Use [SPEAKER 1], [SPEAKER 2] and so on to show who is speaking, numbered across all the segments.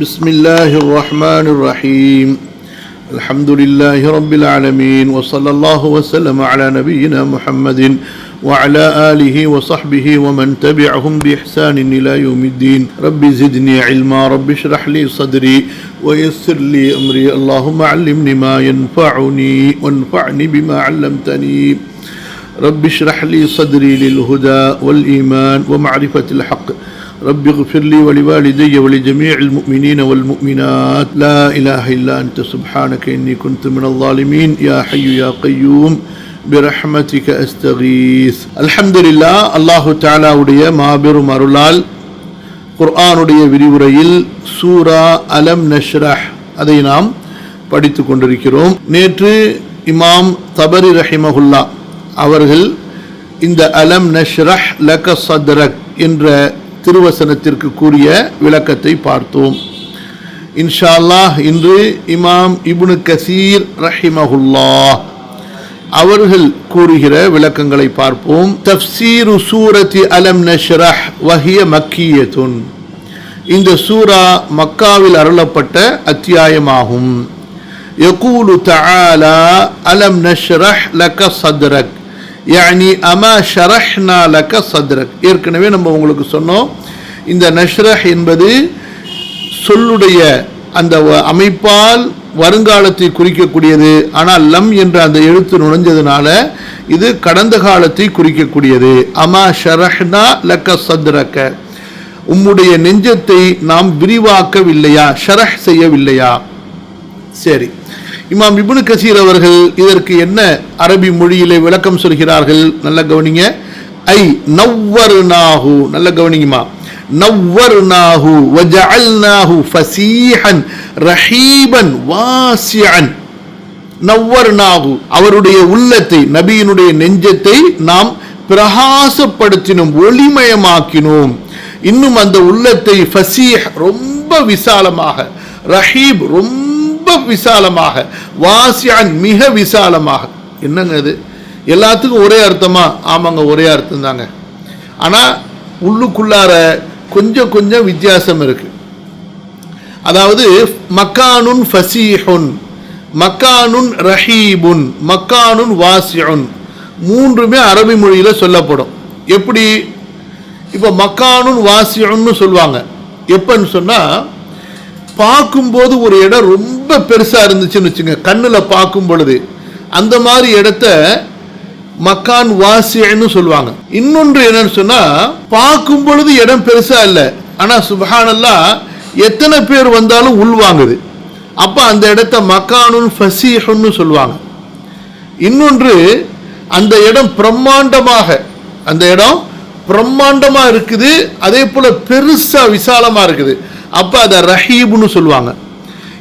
[SPEAKER 1] بسم الله الرحمن الرحيم الحمد لله رب العالمين وصلى الله وسلم على نبينا محمد وعلى آله وصحبه ومن تبعهم بإحسان إلى يوم الدين رب زدني علما رب اشرح لي صدري ويسر لي أمري اللهم علمني ما ينفعني وانفعني بما علمتني رب اشرح لي صدري للهدى والإيمان ومعرفة الحق رب اغفر لي ولوالدي ولجميع المؤمنين والمؤمنات لا إله إلا أنت سبحانك إني كنت من الظالمين يا حي يا قيوم برحمتك أستغيث الحمد لله الله تعالى உடைய மாபெரும் அருளால் குர்ஆனுடைய விரிவுரையில் சூரா அலம் நஷ்ரஹ் அதை நாம் படித்துக் கொண்டிருக்கிறோம். நேற்று இமாம் தபரி ரஹிமஹுல்லா அவர்கள் இந்த அலம் நஷ்ரஹ் லக சத்ரக் என்ற திருவசனத்திற்கு கூறிய விளக்கத்தை பார்த்தோம். இன்ஷா அல்லாஹ் இன்று இமாம் இப்னு கசீர் ரஹிமஹுல்லாஹ் அவர்கள் கூறுகிற விளக்கங்களை பார்ப்போம். தஃப்சீரு சூரத்தி அலம் நஷ்ரஹ் வஹிய மக்கியத்துன், இந்த சூரா மக்காவில் அருளப்பட்ட அத்தியாயமாகும். யகூலு தஆலா அலம் நஷ்ரஹ் லக சத்ரக் யானி அமா ஷரஹ்னா லக சத்ரக். ஏற்கனவே நம்ம உங்களுக்கு சொன்னோம், இந்த நஷ்ரஹ் என்பது சொல்லுடைய அந்த அமைப்பால் வருங்காலத்தை குறிக்கக்கூடியது. ஆனால் லம் என்ற அந்த எழுத்து நுழைஞ்சதுனால இது கடந்த காலத்தை குறிக்கக்கூடியது. அமா ஷரஹ்னா லக சத்ரக, உம்முடைய நெஞ்சத்தை நாம் விரிவாக்கவில்லையா, ஷரஹ் செய்யவில்லையா? சரி, இமாம் இப்னு கசீர் அவர்கள் இதற்கு என்ன அரபி மொழியிலே விளக்கம் சொல்கிறார்கள்? நல்ல கவனிங்க. ஐ நவ்வர்னாஹு, நல்ல கவனிங்கம்மா. நவ்வர்னாஹு வஜஅல்னாஹு ஃபஸீஹன் ரஹீபன் வாசிஅன். நவ்வர்னாஹு, அவருடைய உள்ளத்தை, நபியினுடைய நெஞ்சத்தை நாம் பிரகாசப்படுத்தினோம், ஒளிமயமாக்கினோம். இன்னும் அந்த உள்ளத்தை ஃபஸீஹ் ரொம்ப விசாலமாக, ரஹீப் ரொம்ப விசாலமாக, வாசியான் மிக விசாலமாக. என்னங்க இது? எல்லாத்துக்கும் ஒரே அர்த்தமா? ஆமாங்க, ஒரே அர்த்தம் தாங்க. ஆனால் உள்ளுக்குள்ளார கொஞ்சம் கொஞ்சம் வித்தியாசம் இருக்கு. அதாவது மக்கானுன் ஃபசீஹுன், மக்கானுன் ரஹீபுன், மக்கானுன் வாசியுன், மூன்றுமே அரபி மொழியில் சொல்லப்படும். எப்படி? இப்போ மக்கானுன் வாசியுன்னு சொல்லுவாங்க. எப்பன்னு சொன்னால், பார்க்கும்போது ஒரு இடம் ரொம்ப பெருசாக இருந்துச்சுன்னு வச்சுங்க, கண்ணில் பார்க்கும் பொழுது அந்த மாதிரி இடத்த மக்கான் வாசின்னு சொல்லுவாங்க. இன்னொன்று என்னன்னு சொன்னால், பார்க்கும் பொழுது இடம் பெருசா இல்லை, ஆனால் சுப்ஹானல்லாஹ் எத்தனை பேர் வந்தாலும் உள்வாங்குது. அப்போ அந்த இடத்த மக்கானுன் ஃபசீஹுன்னு சொல்லுவாங்க. இன்னொன்று, அந்த இடம் பிரம்மாண்டமாக, அந்த இடம் பிரம்மாண்டமாக இருக்குது, அதே போல் பெருசாக விசாலமாக இருக்குது. அப்போ அதை ரஹீப்னு சொல்லுவாங்க.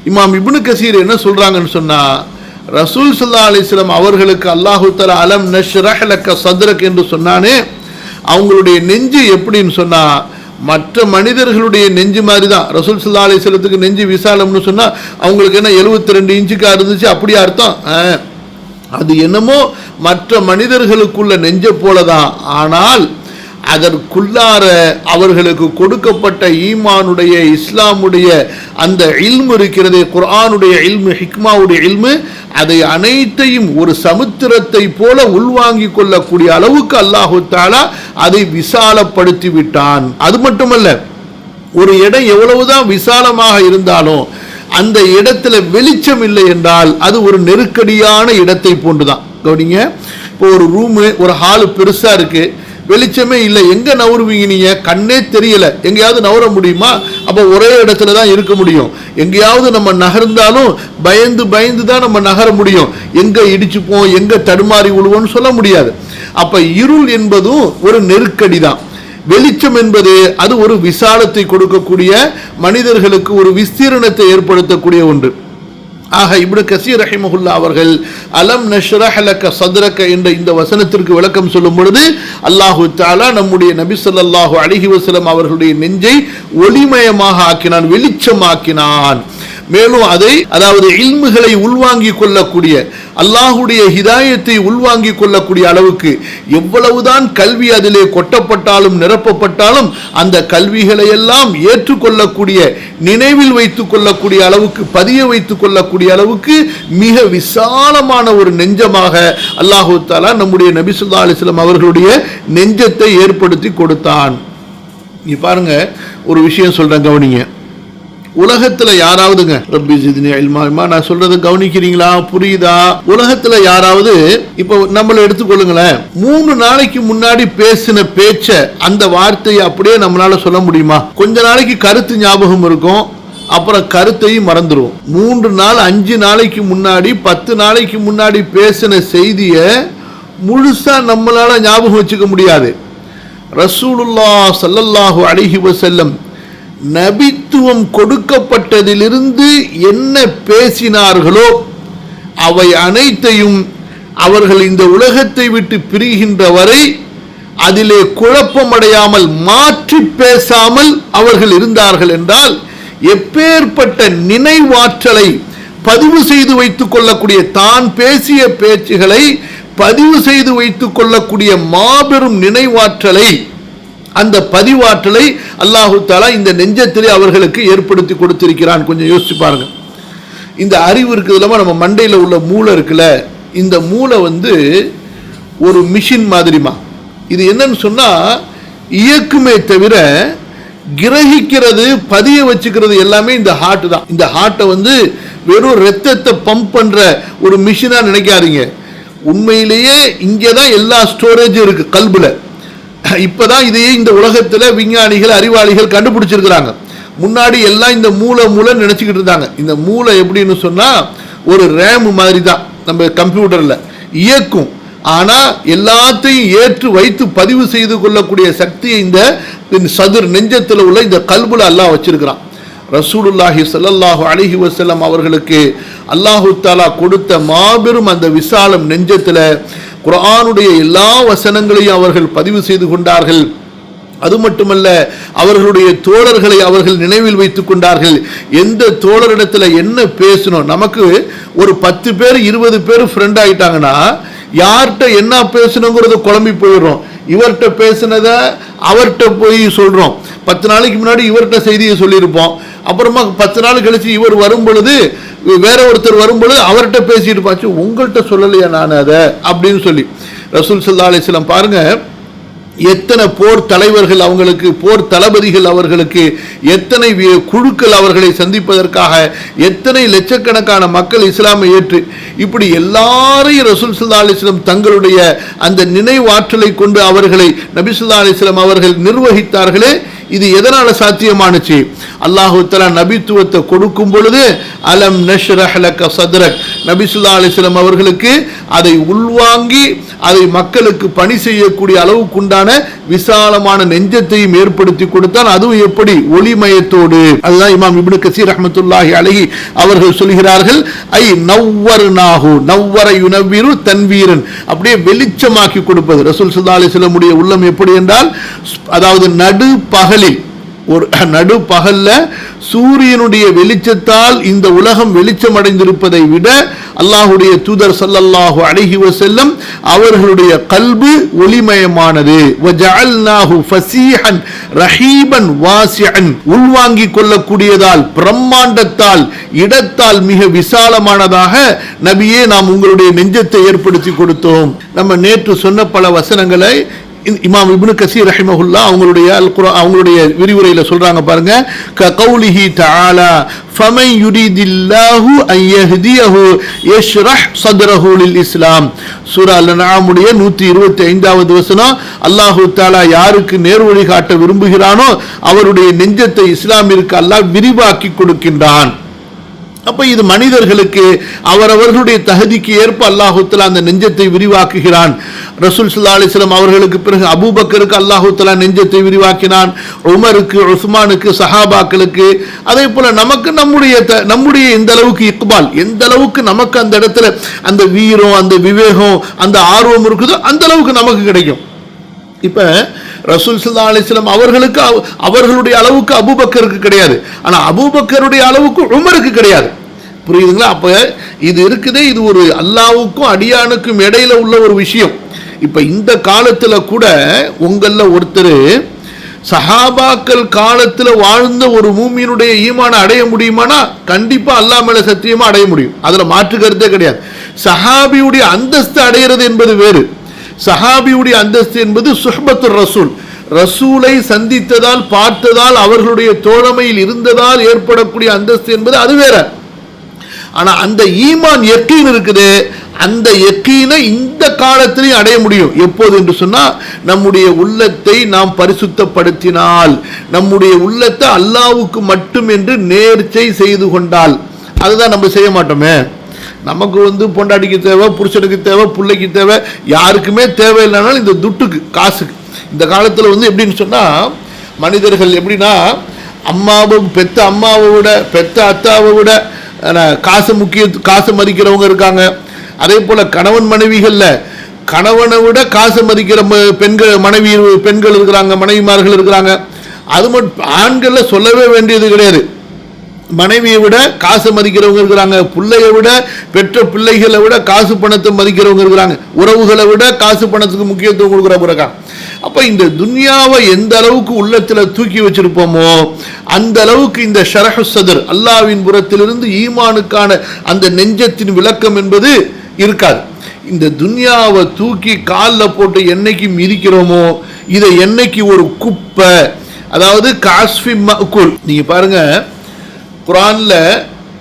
[SPEAKER 1] இமாம் இப்னு கசீர் என்ன சொல்கிறாங்கன்னு சொன்னால், ரசூல் ஸல்லல்லாஹு அலைஹி வஸல்லம் அவர்களுக்கு அல்லாஹு தஆலா அலம் நஷ்ரஹ் லக சத்ரக் என்று சொன்னானே, அவங்களுடைய நெஞ்சு எப்படின்னு சொன்னால் மற்ற மனிதர்களுடைய நெஞ்சு மாதிரி தான். ரசூல் ஸல்லல்லாஹு அலைஹி வஸல்லத்துக்கு நெஞ்சு விசாலம்னு சொன்னால் அவங்களுக்கு என்ன 72 இன்ச்சுக்கா இருந்துச்சு அப்படியா அர்த்தம்? அது என்னமோ மற்ற மனிதர்களுக்குள்ள நெஞ்ச போல தான். ஆனால் அதற்குள்ளார அவர்களுக்கு கொடுக்கப்பட்ட ஈமானுடைய, இஸ்லாமுடைய அந்த இல்மு இருக்கிறது, குர்ஆனுடைய இல்மு, ஹிக்மாவுடைய இல்மு, அதை அனைத்தையும் ஒரு சமுத்திரத்தை போல உள்வாங்கிக் கொள்ளக்கூடிய அளவுக்கு அல்லாஹு தஆலா அதை விசாலப்படுத்தி விட்டான். அது மட்டுமல்ல, ஒரு இடம் எவ்வளவுதான் விசாலமாக இருந்தாலும் அந்த இடத்துல வெளிச்சம் இல்லை என்றால் அது ஒரு நெருக்கடியான இடத்தை போன்றுதான். கவனிங்க, இப்போ ஒரு ரூமு, ஒரு ஹாலு பெருசா இருக்கு, வெளிச்சமே இல்லை, எங்க நவருவீங்க நீங்க? கண்ணே தெரியல, எங்கேயாவது நவர முடியுமா? அப்போ ஒரே இடத்துல தான் இருக்க முடியும். எங்கேயாவது நம்ம நகர்ந்தாலும் பயந்து பயந்து தான் நம்ம நகர முடியும். எங்க இடிச்சுப்போம், எங்க தடுமாறி விழுவோம்னு சொல்ல முடியாது. அப்ப இருள் என்பதும் ஒரு நெருக்கடி தான். வெளிச்சம் என்பது அது ஒரு விசாலத்தை கொடுக்கக்கூடிய, மனிதர்களுக்கு ஒரு விஸ்தீரணத்தை ஏற்படுத்தக்கூடிய ஒன்று. ஆக இப்னு கசீர் ரஹிமஹுல்லா அவர்கள் அலம் நஷ்ரஹ் லக சத்ரக என்ற இந்த வசனத்திற்கு விளக்கம் சொல்லும் பொழுது, அல்லாஹு தஆலா நம்முடைய நபி ஸல்லல்லாஹு அலைஹி வஸல்லம் அவர்களுடைய நெஞ்சை ஒளிமயமாக ஆக்கினான், வெளிச்சமாக்கினான். மேலும் அதை அதாவது இல்முகளை உள்வாங்கிக் கொள்ளக்கூடிய, அல்லாஹுடைய ஹிதாயத்தை உள்வாங்கிக் கொள்ளக்கூடிய அளவுக்கு எவ்வளவுதான் கல்வி அதிலே கொட்டப்பட்டாலும் நிரப்பப்பட்டாலும் அந்த கல்விகளை எல்லாம் ஏற்றுக்கொள்ளக்கூடிய, நினைவில் வைத்துக் கொள்ளக்கூடிய அளவுக்கு, பதிய வைத்துக் கொள்ளக்கூடிய அளவுக்கு மிக விசாலமான ஒரு நெஞ்சமாக அல்லாஹு தஆலா நம்முடைய நபி ஸல்லல்லாஹு அலைஹி வஸல்லம் அவர்களுடைய நெஞ்சத்தை ஏற்படுத்தி கொடுத்தான். நீ பாருங்க, ஒரு விஷயம் சொல்றேன், கவனிங்க. உலகத்துல யாராவதுங்க, ரப்பி ஜித்னி இல்மா, நான் சொல்றது கவனிக்கிறீங்களா, புரியுதா? உலகத்துல யாராவது இப்ப நம்மள எடுத்துக்கொள்ளுங்களேன், 3 நாளைக்கு முன்னாடி பேசின பேச்ச, அந்த வார்த்தையை அப்படியே நம்மளால சொல்ல முடியுமா? கொஞ்ச நாளைக்கு கருத்து ஞாபகம் இருக்கும், அப்புறம் கருத்தையும் மறந்துடும். 3 நாள் 5 நாளைக்கு முன்னாடி 10 நாளைக்கு முன்னாடி பேசின செய்திய முழுசா நம்மளால ஞாபகம் வச்சுக்க முடியாது. ரசூலுல்லாஹ் ஸல்லல்லாஹு அலைஹி வஸல்லம் நபித்துவம் கொடுக்கப்பட்டதிலிருந்து என்ன பேசினார்களோ அவை அனைத்தையும் அவர்கள் இந்த உலகத்தை விட்டு பிரிகின்ற வரை அதிலே குழப்பமடையாமல் மாற்றி பேசாமல் அவர்கள் இருந்தார்கள் என்றால், எப்பேற்பட்ட நினைவாற்றலை பதிவு செய்து வைத்துக் கொள்ளக்கூடிய, தான் பேசிய பேச்சுகளை பதிவு செய்து வைத்துக் கொள்ளக்கூடிய மாபெரும் நினைவாற்றலை, அந்த பதிவாற்றலை அல்லாஹு தஆலா இந்த நெஞ்சத்திலே அவர்களுக்கு ஏற்படுத்தி கொடுத்திருக்கிறான். கொஞ்சம் யோசிச்சு பாருங்க. இந்த அறிவு இருக்குதுலமா, நம்ம மண்டையில் உள்ள மூளை இருக்குல்ல, இந்த மூளை ஒரு மிஷின் மாதிரிமா. இது என்னன்னு சொன்னா, இயக்குமே தவிர கிரகிக்கிறது, பதிய வச்சுக்கிறது எல்லாமே இந்த ஹார்ட் தான். இந்த ஹார்ட்டை வெறும் ரத்தத்தை பம்ப் பண்ற ஒரு மிஷினா நினைக்காதீங்க. உண்மையிலேயே இங்கேதான் எல்லா ஸ்டோரேஜும் இருக்கு, கல்புல. இப்பதான் இதையே இந்த உலகத்துல விஞ்ஞானிகள், அறிவாளிகள் கண்டுபிடிச்சிருக்கிறாங்க. முன்னாடி எல்லாம் இந்த மூளை நினைச்சுக்கிட்டு இருந்தாங்க. இந்த மூளை எப்படின்னு சொன்னா, ஒரு ரேம் மாதிரி தான், நம்ம கம்ப்யூட்டர்ல இயக்கும். ஆனா எல்லாத்தையும் ஏற்று வைத்து பதிவு செய்து கொள்ளக்கூடிய சக்தியை இந்த சதுர் நெஞ்சத்தில் உள்ள இந்த கல்புல அல்லாஹ் வச்சிருக்கிறான். ரசூலுல்லாஹி ஸல்லல்லாஹு அலைஹி வஸல்லம் அவர்களுக்கு அல்லாஹு தஆலா கொடுத்த மாபெரும் அந்த விசாலம் நெஞ்சத்தில் குர்ஆனுடைய எல்லா வசனங்களையும் அவர்கள் பதிவு செய்து கொண்டார்கள். அது மட்டுமல்ல, அவர்களுடைய தோழர்களை அவர்கள் நினைவில் வைத்துக் கொண்டார்கள். எந்த தோழரிடத்துல என்ன பேசணும், நமக்கு ஒரு 10 பேர் 20 பேர் ஃப்ரெண்ட் ஆயிட்டாங்கன்னா யார்கிட்ட என்ன பேசணுங்கிறது குழம்பி போயிடும். இவர்கிட்ட பேசினத அவர்கிட்ட போய் சொல்றோம். 10 நாளைக்கு முன்னாடி இவர்கிட்ட செய்தியை சொல்லியிருப்போம். அப்புறமா 10 நாள் கழிச்சு இவர் வரும் பொழுது, வேற ஒருத்தர் வரும் பொழுது அவர்கிட்ட பேசிட்டு பாச்சு, உங்கள்கிட்ட சொல்லலையா நான் அதை அப்படின்னு சொல்லி. ரசூல் ஸல்லல்லாஹு அலைஹி வஸல்லம் பாருங்க, எத்தனை போர் தலைவர்கள் அவங்களுக்கு, போர் தளபதிகள் அவர்களுக்கு, எத்தனை குழுக்கள் அவர்களை சந்திப்பதற்காக எத்தனை லட்சக்கணக்கான மக்கள் இஸ்லாமை ஏற்று, இப்படி எல்லாரையும் ரசூல் ஸல்லல்லாஹு அலைஹி வஸல்லம் தங்களுடைய அந்த நினைவாற்றலை கொண்டு அவர்களை நபி ஸல்லல்லாஹு அலைஹி வஸல்லம் அவர்கள் நிர்வகித்தார்களே. இது எதனால சாத்தியமானுச்சு? அல்லாஹு தஆலா நபித்துவத்தை கொடுக்கும் பொழுது அலம் நஷ்ரஹ் லக சத்ரக், நபி ஸல்லல்லாஹு அலைஹி வஸல்லம் அவர்களுக்கு அதை உள்வாங்கி அதை மக்களுக்கு பணி செய்யக்கூடிய அளவுக்குண்டான விசாலமான நெஞ்சத்தையும் ஏற்படுத்தி கொடுத்தான். அதுவும் எப்படி? ஒளிமயத்தோடு. அதுதான் இமாம் இப்னு கஸீர் ரஹ்மத்துல்லாஹி அலைஹி அவர்கள் சொல்கிறார்கள், ஐ நவ்வர்னாஹு, நவ்வர யுனவ்விரு தன்வீரன், அப்படியே வெளிச்சமாக்கி கொடுப்பது. ரசூல் ஸல்லல்லாஹு அலைஹி வஸல்லம் உடைய உள்ளம் எப்படி என்றால், அதாவது நடு பகலில், ஒரு நடு பகல்ல சூரியனுடைய வெளிச்சத்தால் இந்த உலகம் வெளிச்சம் அடைந்திருப்பதை விட அல்லாஹ்வுடைய தூதர் ஸல்லல்லாஹு அலைஹி வஸல்லம் அவர்களுடைய கல்பு ஒளிமயமானது. வஜஅல்நாஹு ஃபஸீஹன் ரஹீபன் வாசிஅன், உள்வாங்கிக் கொள்ளக்கூடியதால், பிரம்மாண்டத்தால், இடத்தால் மிக விசாலமானதாக நபியே நாம் உங்களுடைய நெஞ்சத்தை ஏற்படுத்தி கொடுத்தோம். நம்ம நேற்று சொன்ன பல வசனங்களை இமாம் இப்னு கஸீர் ரஹிமஹுல்லாஹ் அவங்களுடைய விரிவுரையில சொல்றாங்க பாருங்க. ககௌலிஹி தஆலா ஃபமன் யுரிதில்லாஹு அன் யஹ்தியஹு யஷ்ரஹ் ஸத்ரஹு லில் இஸ்லாம். சூரா அல்-அன்ஆம் உடைய 125வது வசனம். அல்லாஹ் தஆலா யாருக்கு நேர்வழி காட்ட விரும்புகிறானோ அவருடைய நெஞ்சத்தை இஸ்லாமிற்கு அல்லாஹ் விரிவாக்கி கொடுக்கின்றான். அப்ப இது மனிதர்களுக்கு அவரவர்களுடைய தகுதிக்கு ஏற்ப அல்லாஹ் தஆலா அந்த நெஞ்சத்தை விரிவாக்குகிறான். ரசூல் ஸல்லல்லாஹு அலைஹி வஸல்லம் அவர்களுக்கு பிறகு அபூபக்கருக்கு அல்லாஹ் தஆலா நெஞ்சத்தை விரிவாக்கினான், உமருக்கு, உஸ்மானுக்கு, சஹாபாக்களுக்கு. அதே போல நமக்கு நம்முடைய எந்த அளவுக்கு இக்பால், எந்த அளவுக்கு நமக்கு அந்த இடத்துல அந்த வீரம், அந்த விவேகம், அந்த ஆர்வம் இருக்குதோ அந்த அளவுக்கு நமக்கு கிடைக்கும். இப்ப ரசூல் ஸல்லல்லாஹு அலைஹி வஸல்லம் அவர்களுக்கு அவர்களுடைய அளவுக்கு அபூபக்கருக்கு கிடையாது, ஆனா அபூபக்கருடைய அளவுக்கு உமருக்கு கிடையாது. புரியுதுங்களா? அப்ப இது இருக்குதே, இது ஒரு அல்லாஹ்வுக்கும் அடியானுக்கும் இடையில உள்ள ஒரு விஷயம். இப்ப இந்த காலத்துல கூட உங்கள ஒருத்தர் சஹாபாக்கள் காலத்துல வாழ்ந்த ஒரு மூமியினுடைய ஈமான அடைய முடியுமானா கண்டிப்பா அல்லாஹ் மேல சத்தியமா அடைய முடியும், அதுல மாற்று கருத்தே கிடையாது. சஹாபியுடைய அந்தஸ்து அடைகிறது என்பது வேறு. சஹாபியுடைய அந்தஸ்து என்பது சுஹ்பத்துர் ரசூல், ரசூலை சந்தித்ததால் பார்த்ததால் அவர்களுடைய தோழமையில் இருந்ததால் ஏற்படக்கூடிய அந்தஸ்து என்பது அது வேற. ஆனா அந்த ஈமான் யக்கீன் இருக்குது, அந்த யக்கீனை இந்த காலத்திலையும் அடைய முடியும். எப்போது என்று சொன்னா நம்முடைய உள்ளத்தை நாம் பரிசுத்தப்படுத்தினால், நம்முடைய உள்ளத்தை அல்லாஹ்வுக்கு மட்டும் என்று நேர்ச்சை செய்து கொண்டால். அதுதான் நம்ம செய்ய மாட்டோமே. நமக்கு பொண்டாட்டிக்கு தேவை, புருஷனுக்கு தேவை, பிள்ளைக்கு தேவை, யாருக்குமே தேவையில்லைனாலும் இந்த துட்டுக்கு காசுக்கு. இந்த காலத்தில் எப்படின்னு சொன்னா மனிதர்கள் எப்படின்னா பெத்த அம்மாவை விட பெத்த அத்தாவை விட காசு மதிக்கிறவங்க இருக்காங்க. அதே போல கணவன் மனைவிகள்ல கணவனை விட காசு மதிக்கிற பெண்கள் இருக்கிறாங்க, மனைவிமார்கள் இருக்கிறாங்க. அது மட்டும் ஆண்கள்ல சொல்லவே வேண்டியது கிடையாது. மனைவியை விட காசு மதிக்கிறவங்க இருக்கிறாங்க, பிள்ளையை விட பெற்ற பிள்ளைகளை விட காசு பணத்தை மதிக்கிறவங்க இருக்கிறாங்க, உறவுகளை விட காசு பணத்துக்கு முக்கியத்துவம் கொடுக்குறவங்க இருக்காங்க. அப்ப இந்த துன்யாவை எந்த அளவுக்கு உள்ளத்துல தூக்கி வச்சிருப்போமோ அந்த அளவுக்கு இந்த ஷரஹு சதர் அல்லாஹ்வின் புறத்திலிருந்து ஈமானுக்கான அந்த நெஞ்சத்தின் விளக்கம் என்பது இருக்காது. இந்த துன்யாவை தூக்கி காலில் போட்டு என்னைக்கு மிதிக்கிறோமோ இதை என்னைக்கு ஒரு குப்பை, அதாவது காஸ்ஃபி மஅகுல். நீங்க பாருங்க, குர்ஆன்ல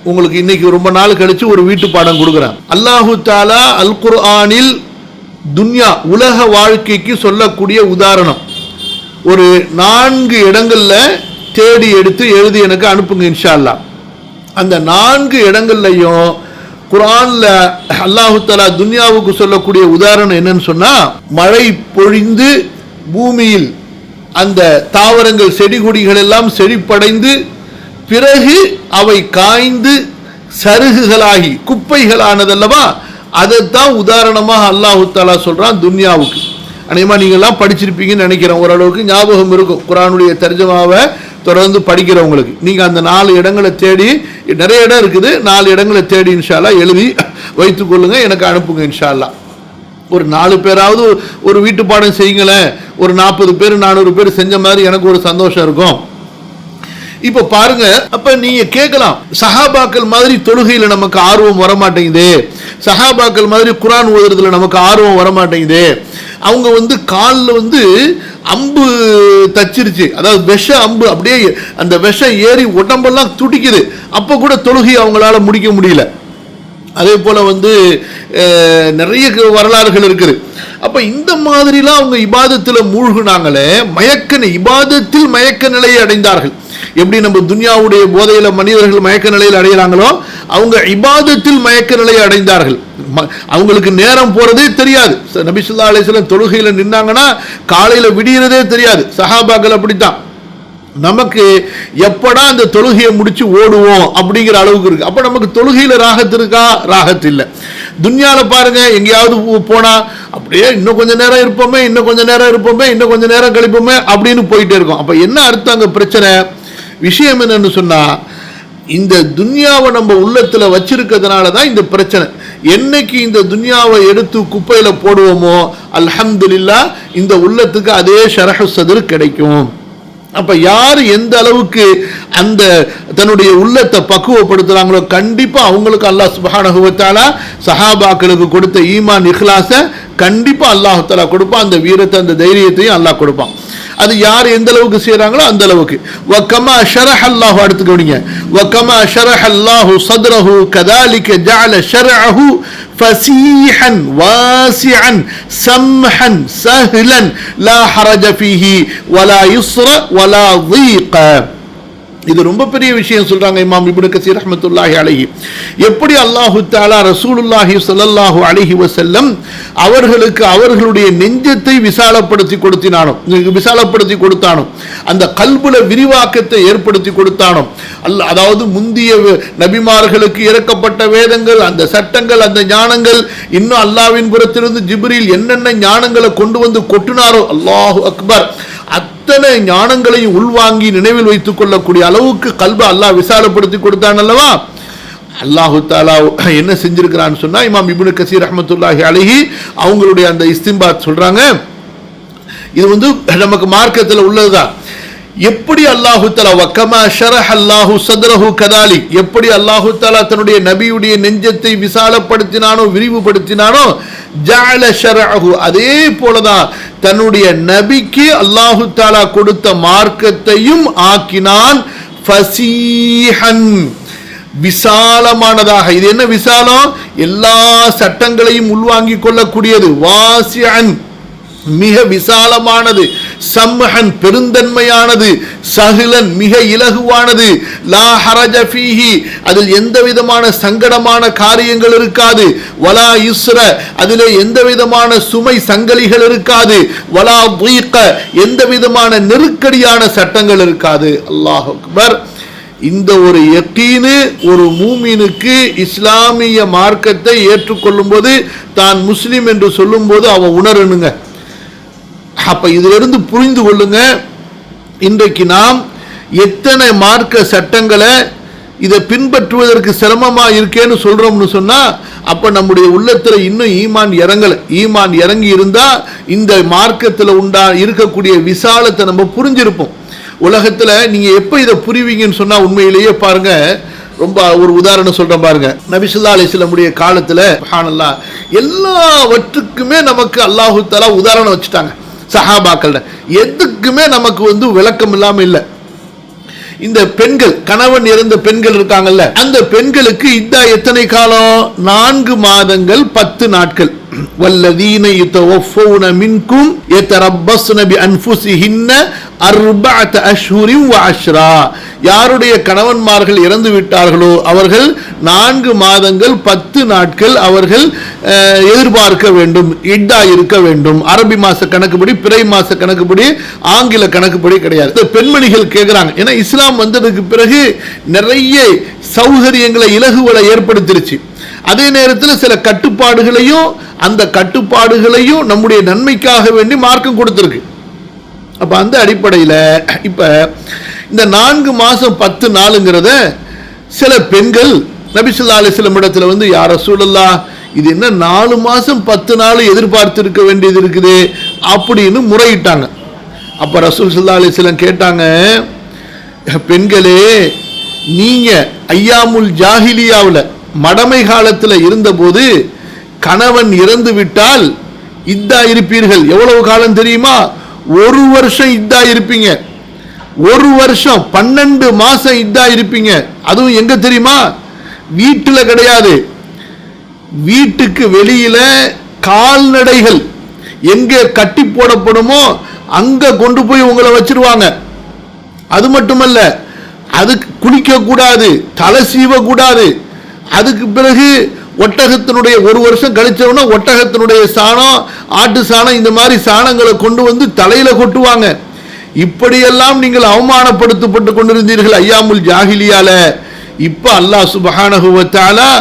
[SPEAKER 1] உங்களுக்கு இன்னைக்கு ரொம்ப நாள் கழிச்சு ஒரு வீட்டு பாடம் கொடுக்குறான். அல்லாஹு தஆலா அல் குர்ஆனில் துன்யா உலக வாழ்க்கைக்கு சொல்லக்கூடிய உதாரணம் ஒரு 4 இடங்கள்ல தேடி எடுத்து எழுதி எனக்கு அனுப்புங்க இன்ஷா அல்லாஹ். அந்த 4 இடங்கள்லையும் குர்ஆன்ல அல்லாஹு தஆலா துன்யாவுக்கு சொல்லக்கூடிய உதாரணம் என்னன்னு சொன்னா, மழை பொழிந்து பூமியில் அந்த தாவரங்கள் செடி கொடிகள் எல்லாம் செழிப்படைந்து பிறகு அவை காய்ந்து சருகுகளாகி குப்பைகளானதல்லவா, அதைத்தான் உதாரணமாக அல்லாஹு தஆலா சொல்றான் துன்யாவுக்கு. அநேகமா நீங்க எல்லாம் படிச்சிருப்பீங்கன்னு நினைக்கிறேன், ஓரளவுக்கு ஞாபகம் இருக்கும் குர்ஆனுடைய தர்ஜமாவை தொடர்ந்து படிக்கிறவங்களுக்கு. நீங்க அந்த 4 இடங்களை தேடி, நிறைய இடம் இருக்குது, 4 இடங்களை தேடி இன்ஷா அல்லாஹ் எழுதி வைத்துக் கொள்ளுங்க, எனக்கு அனுப்புங்க இன்ஷா அல்லாஹ். ஒரு 4 பேராவது ஒரு வீட்டு பாடம் செய்யுங்களேன், ஒரு 40 பேர் 400 பேர் செஞ்ச மாதிரி எனக்கு ஒரு சந்தோஷம் இருக்கும். இப்ப பாருங்க, அப்ப நீங்க கேட்கலாம், சஹாபாக்கள் மாதிரி தொழுகையில நமக்கு ஆர்வம் வரமாட்டேங்குது, சஹாபாக்கள் மாதிரி குர்ஆன் ஓதுறதுல நமக்கு ஆர்வம் வரமாட்டேங்குது, அவங்க காலில் அம்பு தச்சிருச்சு, அதாவது விஷ அம்பு, அப்படியே அந்த விஷம் ஏறி உடம்பெல்லாம் துடிக்குது, அப்ப கூட தொழுகை அவங்களால முடிக்க முடியல. அதே போல நிறைய வரலாறுகள் இருக்குது. அப்ப இந்த மாதிரிலாம் அவங்க இபாதத்தில் மூழ்கினாங்களே, இபாதத்தில் மயக்க நிலையை அடைந்தார்கள். எப்படி நம்ம துன்யாவுடைய போதையில மனிதர்கள் மயக்க நிலையில் அடைகிறாங்களோ அவங்க இபாதத்தில் மயக்க நிலையை அடைந்தார்கள். அவங்களுக்கு நேரம் போறதே தெரியாது. நபி ஸல்லல்லாஹு அலைஹி வஸல்லம் தொழுகையில நின்னாங்கன்னா காலையில விடியறதே தெரியாது. சஹாபாக்கள் அப்படித்தான். நமக்கு எப்படா அந்த தொழுகையை முடிச்சு ஓடுவோம் அப்படிங்கிற அளவுக்கு இருக்கு. அப்ப நமக்கு தொழுகையில ராகத்து இருக்கா? ராகத்து இல்லை. துன்யால பாருங்க, எங்கேயாவது போனா அப்படியே இன்னும் கொஞ்ச நேரம் இருப்போமே, இன்னும் கொஞ்ச நேரம் இருப்போமே, இன்னும் கொஞ்ச நேரம் கழிப்போமே அப்படின்னு போயிட்டே இருக்கும். அப்ப என்ன அர்த்தம்? அங்க பிரச்சனை விஷயம் என்னன்னு சொன்னா, இந்த துன்யாவை நம்ம உள்ளத்துல வச்சிருக்கிறதுனால தான் இந்த பிரச்சனை. என்னைக்கு இந்த துன்யாவை எடுத்து குப்பையில போடுவோமோ அல்ஹம்துலில்லாஹ் இந்த உள்ளத்துக்கு அதே ஷரஹு சத்ர் கிடைக்கும். அப்ப யார் எந்த அளவுக்கு அந்த தன்னுடைய உள்ளத்தை பக்குவப்படுத்துறாங்களோ கண்டிப்பா அவங்களுக்கு அல்லாஹ் சுப்ஹானஹு வ தஆலா சஹாபாக்களுக்கு கொடுத்த ஈமான் இஹ்லாஸ கண்டிப்பா அல்லாஹ் தஆலா கொடுப்பான். அந்த வீரத்தை அந்த தைரியத்தையும் அல்லாஹ் கொடுப்பான். அது யார் எந்த அளவுக்கு செய்றாங்களோ அந்த அளவுக்கு. வகமா ஷரஹல்லாஹு, அடுத்து கவனிங்க, வகமா ஷரஹல்லாஹு ஸத்ரஹு கதாலிக ஜஅல ஷர்அஹு ஃபஸீஹன் வாசிஅன் சம்ஹன் சஹ்லன் லா ஹரஜ ஃபீஹி வலா யுஸ்ர வலா ضيق. இது ரொம்ப பெரிய விஷயம் சொல்றாங்க இமாம் இப்னு கஸீர் ரஹ்மத்துல்லாஹி அலைஹி. எப்படி அல்லாஹு தஆலா ரசூலுல்லாஹி ஸல்லல்லாஹு அலைஹி வஸல்லம் அவர்களுக்கு அவர்களுடைய நெஞ்சத்தை விசாலப்படுத்தி கொடுத்தானோ, அந்த கல்புல விரிவாக்கத்தை ஏற்படுத்தி கொடுத்தானோ, அதாவது முந்திய நபிமார்களுக்கு இறக்கப்பட்ட வேதங்கள், அந்த சட்டங்கள், அந்த ஞானங்கள், இன்னும் அல்லாஹ்வின் புறத்திலிருந்து ஜிப்ரீல் என்னென்ன ஞானங்களை கொண்டு வந்து கொட்டினாரோ, அல்லாஹு அக்பர், அத்தனை ஞானங்களையும் உள்வாங்கி நினைவில் வைத்துக் கொள்ளக்கூடிய அளவுக்கு கல்பை அல்லாஹ் விசாலப்படுத்தி கொடுத்தான் அல்லவா. அல்லாஹு தாலா என்ன செஞ்சிருக்கிறான்னு சொன்னா, இமாம் இப்னு கஸீர் ரஹ்மத்துல்லாஹி அலைஹி அவங்களுடைய அந்த இஸ்தின்பாத் சொல்றாங்க, இது நமக்கு மார்க்கத்தில் உள்ளதுதான். எப்படி அல்லாஹு தஆலா வகமா ஷரஹ அல்லாஹு ஸத்ரஹு கதாலி, எப்படி அல்லாஹு தஆலா தன்னுடைய நபியுடைய நெஞ்சத்தை விசாலப்படுத்தினானோ விரிவுபடுத்தினானோ, ஜஅல ஷரஹு அதே போலதான் தன்னுடைய நபிக்கு அல்லாஹு தஆலா கொடுத்த மார்க்கத்தையும் ஆக்கினான் ஃபசீஹன் விசாலமானதாக. இது என்ன விசாலம்? எல்லா சட்டங்களையும் உள்வாங்கிக் கொள்ளக்கூடியது. வாசிஅன் மிக விசாலமானது, சம்ஹன் பெருந்தன்மையானது, சஹிலன் மிக இலகுவானது, லா ஹரஜ ஃபீஹி அதில் எந்த விதமான சங்கடமான காரியங்கள் இருக்காது, வலா யுஸ்ர அதிலே எந்த விதமான சுமை சங்கலிகள் இருக்காது, வலா தீக எந்த விதமான நெருக்கடியான சட்டங்கள் இருக்காது. அல்லாஹ் அக்பர். இந்த ஒரு யகீனு ஒரு மூமினுக்கு இஸ்லாமிய மார்க்கத்தை ஏற்றுக்கொள்ளும் போது, தான் முஸ்லிம் என்று சொல்லும் போது அவன் உணரணுங்க. அப்ப இதிலிருந்து புரிந்து கொள்ளுங்க, இன்றைக்கு நாம் எத்தனை மார்க்க சட்டங்களை இதை பின்பற்றுவதற்கு சிரமமா இருக்கேன்னு சொல்றோம்னு சொன்னா, அப்ப நம்முடைய உள்ளத்துல இன்னும் ஈமான் இறங்கல. ஈமான் இறங்கி இருந்தா இந்த மார்க்கத்துல இருக்கக்கூடிய விசாலத்தை நம்ம புரிஞ்சிருப்போம். உலகத்துல நீங்க எப்ப இதை புரிவீங்கன்னு சொன்னா, உண்மையிலேயே பாருங்க, ரொம்ப ஒரு உதாரணம் சொல்றேன் பாருங்க. நபி ஸல்லல்லாஹு அலைஹி வஸல்லம் உடைய காலத்துல சுப்ஹானல்லாஹ் எல்லாவற்றுக்குமே நமக்கு அல்லாஹு தஆலா உதாரணம் வச்சுட்டாங்க. சஹாபாக்கள் எதுக்குமே நமக்கு விளக்கம் இல்லாம இல்ல. இந்த பெண்கள், கணவன் இறந்த பெண்கள் இருக்காங்கல்ல, அந்த பெண்களுக்கு இத்தா எத்தனை காலம்? 4 மாதங்கள் 10 நாட்கள். வல்லதீன யதவஃபௌன மின்கும் யதரப்பஸ்ன பிஅன்ஃபுஸிஹின்ன 4 அஷ்ஹுரின் வ அஷ்ரா. யாருடைய கணவன்மார்கள் இறந்து விட்டார்களோ அவர்கள் 4 மாதங்கள் 10 நாட்கள் அவர்கள் எதிர்பார்க்க வேண்டும், இட்டா இருக்க வேண்டும். அரபி மாச கணக்குப்படி, பிறை மாச கணக்குப்படி, ஆங்கில கணக்குப்படி கிடையாது. இந்த பெண்மணிகள் கேட்கிறாங்க. ஏன்னா இஸ்லாம் வந்ததுக்கு பிறகு நிறைய சௌகரியங்களை, இலகுகளை ஏற்படுத்திருச்சு. அதே நேரத்தில் சில கட்டுப்பாடுகளையும், அந்த கட்டுப்பாடுகளையும் நம்முடைய நன்மைக்காக வேண்டி மார்க்கம் கொடுத்திருக்கு. அப்ப அந்த அடிப்படையில் இப்ப இந்த 4 மாசம் 10 நாளுங்கிறத சில பெண்கள் நபி ஸல்லல்லாஹு அலைஹி வஸல்லம் இடத்துல யா ரசூலல்லாஹ், இது என்ன 4 மாசம் 10 நாள் எதிர்பார்த்து இருக்க வேண்டியது இருக்குது அப்படின்னு முறையிட்டாங்க. அப்ப ரசூல் ஸல்லல்லாஹு அலைஹி வஸல்லம் கேட்டாங்க, பெண்களே, நீங்க ஐயாமுல் ஜாஹிலியாவுல மடமை காலத்தில் இருந்தபோது கணவன் இறந்து விட்டால் இத்தா இருப்பீர்கள். எவ்வளவு காலம் தெரியுமா? 1 வருஷம் இத்தா இருப்பீங்க. 1 வருஷம் 12 மாசம் இத்தா இருப்பீங்க. அதுவும் எங்க தெரியுமா? வீட்டில் கிடையாது, வீட்டுக்கு வெளியில கால்நடைகள் எங்க கட்டி போடப்படுமோ அங்க கொண்டு போய் உங்களை வச்சிருவாங்க. அது மட்டுமல்ல, அதுக்கு குளிக்க கூடாது, தலை சீவ கூடாது. அதுக்கு பிறகு ஒட்டகத்தினுடைய 1 வருஷம் கழிச்சவனா ஒட்டகத்தினுடைய சாணம், ஆட்டு சாணம், இந்த மாதிரி சாணங்களை கொண்டு தலையில கொட்டுவாங்க. இப்படியெல்லாம் நீங்கள் அவமானப்படுத்தப்பட்டு கொண்டிருந்தீர்கள் ஐயாமுல் ஜாஹிலியால. இப்ப அல்லாஹ் சுப்ஹானஹு வ தஆலா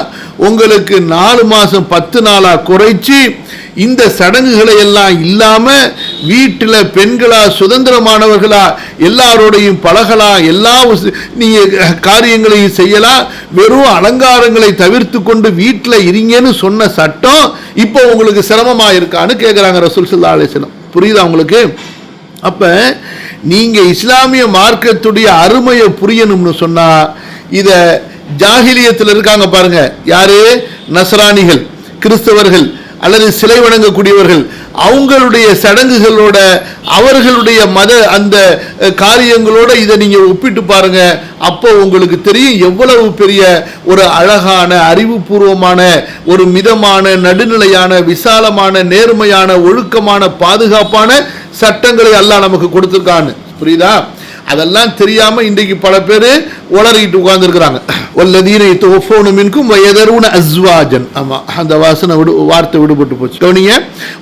[SPEAKER 1] உங்களுக்கு 4 மாசம் 10 நாளா குறைச்சி இந்த சடங்குகளை எல்லாம் இல்லாம வீட்டில் பெண்களா சுதந்திரமானவர்களா எல்லாரோடையும் பழகலாம், எல்லா நீங்க காரியங்களையும் செய்யலாம், வெறும் அலங்காரங்களை தவிர்த்து கொண்டு வீட்டில் இருங்கன்னு சொன்ன சட்டம் இப்போ உங்களுக்கு சிரமமா இருக்கான்னு கேட்கிறாங்க ரசூல் ஸல்லல்லாஹு அலைஹி வஸல்லம். புரியுதா உங்களுக்கு? அப்ப நீங்க இஸ்லாமிய மார்க்கத்துடைய அருமையை புரியணும்னு சொன்னா, இத ஜாஹிலியத்தில் இருக்காங்க பாருங்க, யாரு? நஸ்ரானிகள், கிறிஸ்தவர்கள் அல்லது சிலை வணங்கக்கூடியவர்கள், அவங்களுடைய சடங்குகளோட, அவர்களுடைய மத அந்த காரியங்களோட இதை நீங்க ஒப்பிட்டு பாருங்க. அப்போ உங்களுக்கு தெரியும் எவ்வளவு பெரிய ஒரு அழகான, அறிவுபூர்வமான, ஒரு மிதமான, நடுநிலையான, விசாலமான, நேர்மையான, ஒழுக்கமான, பாதுகாப்பான சட்டங்களை அல்லாஹ் நமக்கு கொடுத்திருக்கான்னு. புரியுதா? அதெல்லாம் தெரியாம இன்றைக்கு பல பேர் உளறிட்டு உட்கார்ந்து இருக்கிறாங்க. வல்லதீன யதவஃபூன மின்கும் வயதரூன அஸ்வாஜன். ஆமா, அந்த வார்த்தை விடுபட்டு போச்சு. கவனிங்க.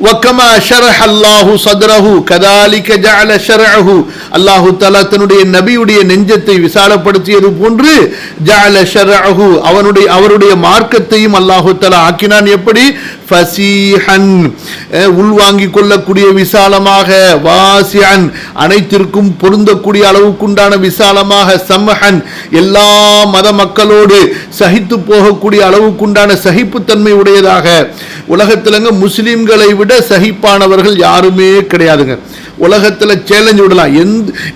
[SPEAKER 1] வகமா ஷரஹல்லாஹு ஸத்ரஹு கதாலிக ஜஅல ஷர்அஹு. அல்லாஹ் தஆலா தன்னுடைய நபியுடைய நெஞ்சத்தை விசாலப்படுத்தியது போன்று ஜஅல ஷர்அஹு அவருடைய மார்க்கத்தையும் அல்லாஹ் தஆலா ஆக்கினான். எப்படி? ஃபசீஹன், உள்வாங்கிக் கொள்ளக்கூடிய விசாலமாக, வாசிஅன், அனைத்திற்கும் பொருந்தக்கூடிய அளவுக்குண்டான விசாலமாக, சம்ஹன், எல்லா மத மக்களோடு சகித்து போகக்கூடிய அளவுக்குண்டான சகிப்புத்தன்மை உடையதாக. உலகத்திலங்க முஸ்லிம்களை விட சகிப்பானவர்கள் யாருமே கிடையாதுங்க. உலகத்துல சேலஞ்ச் விடலாம்,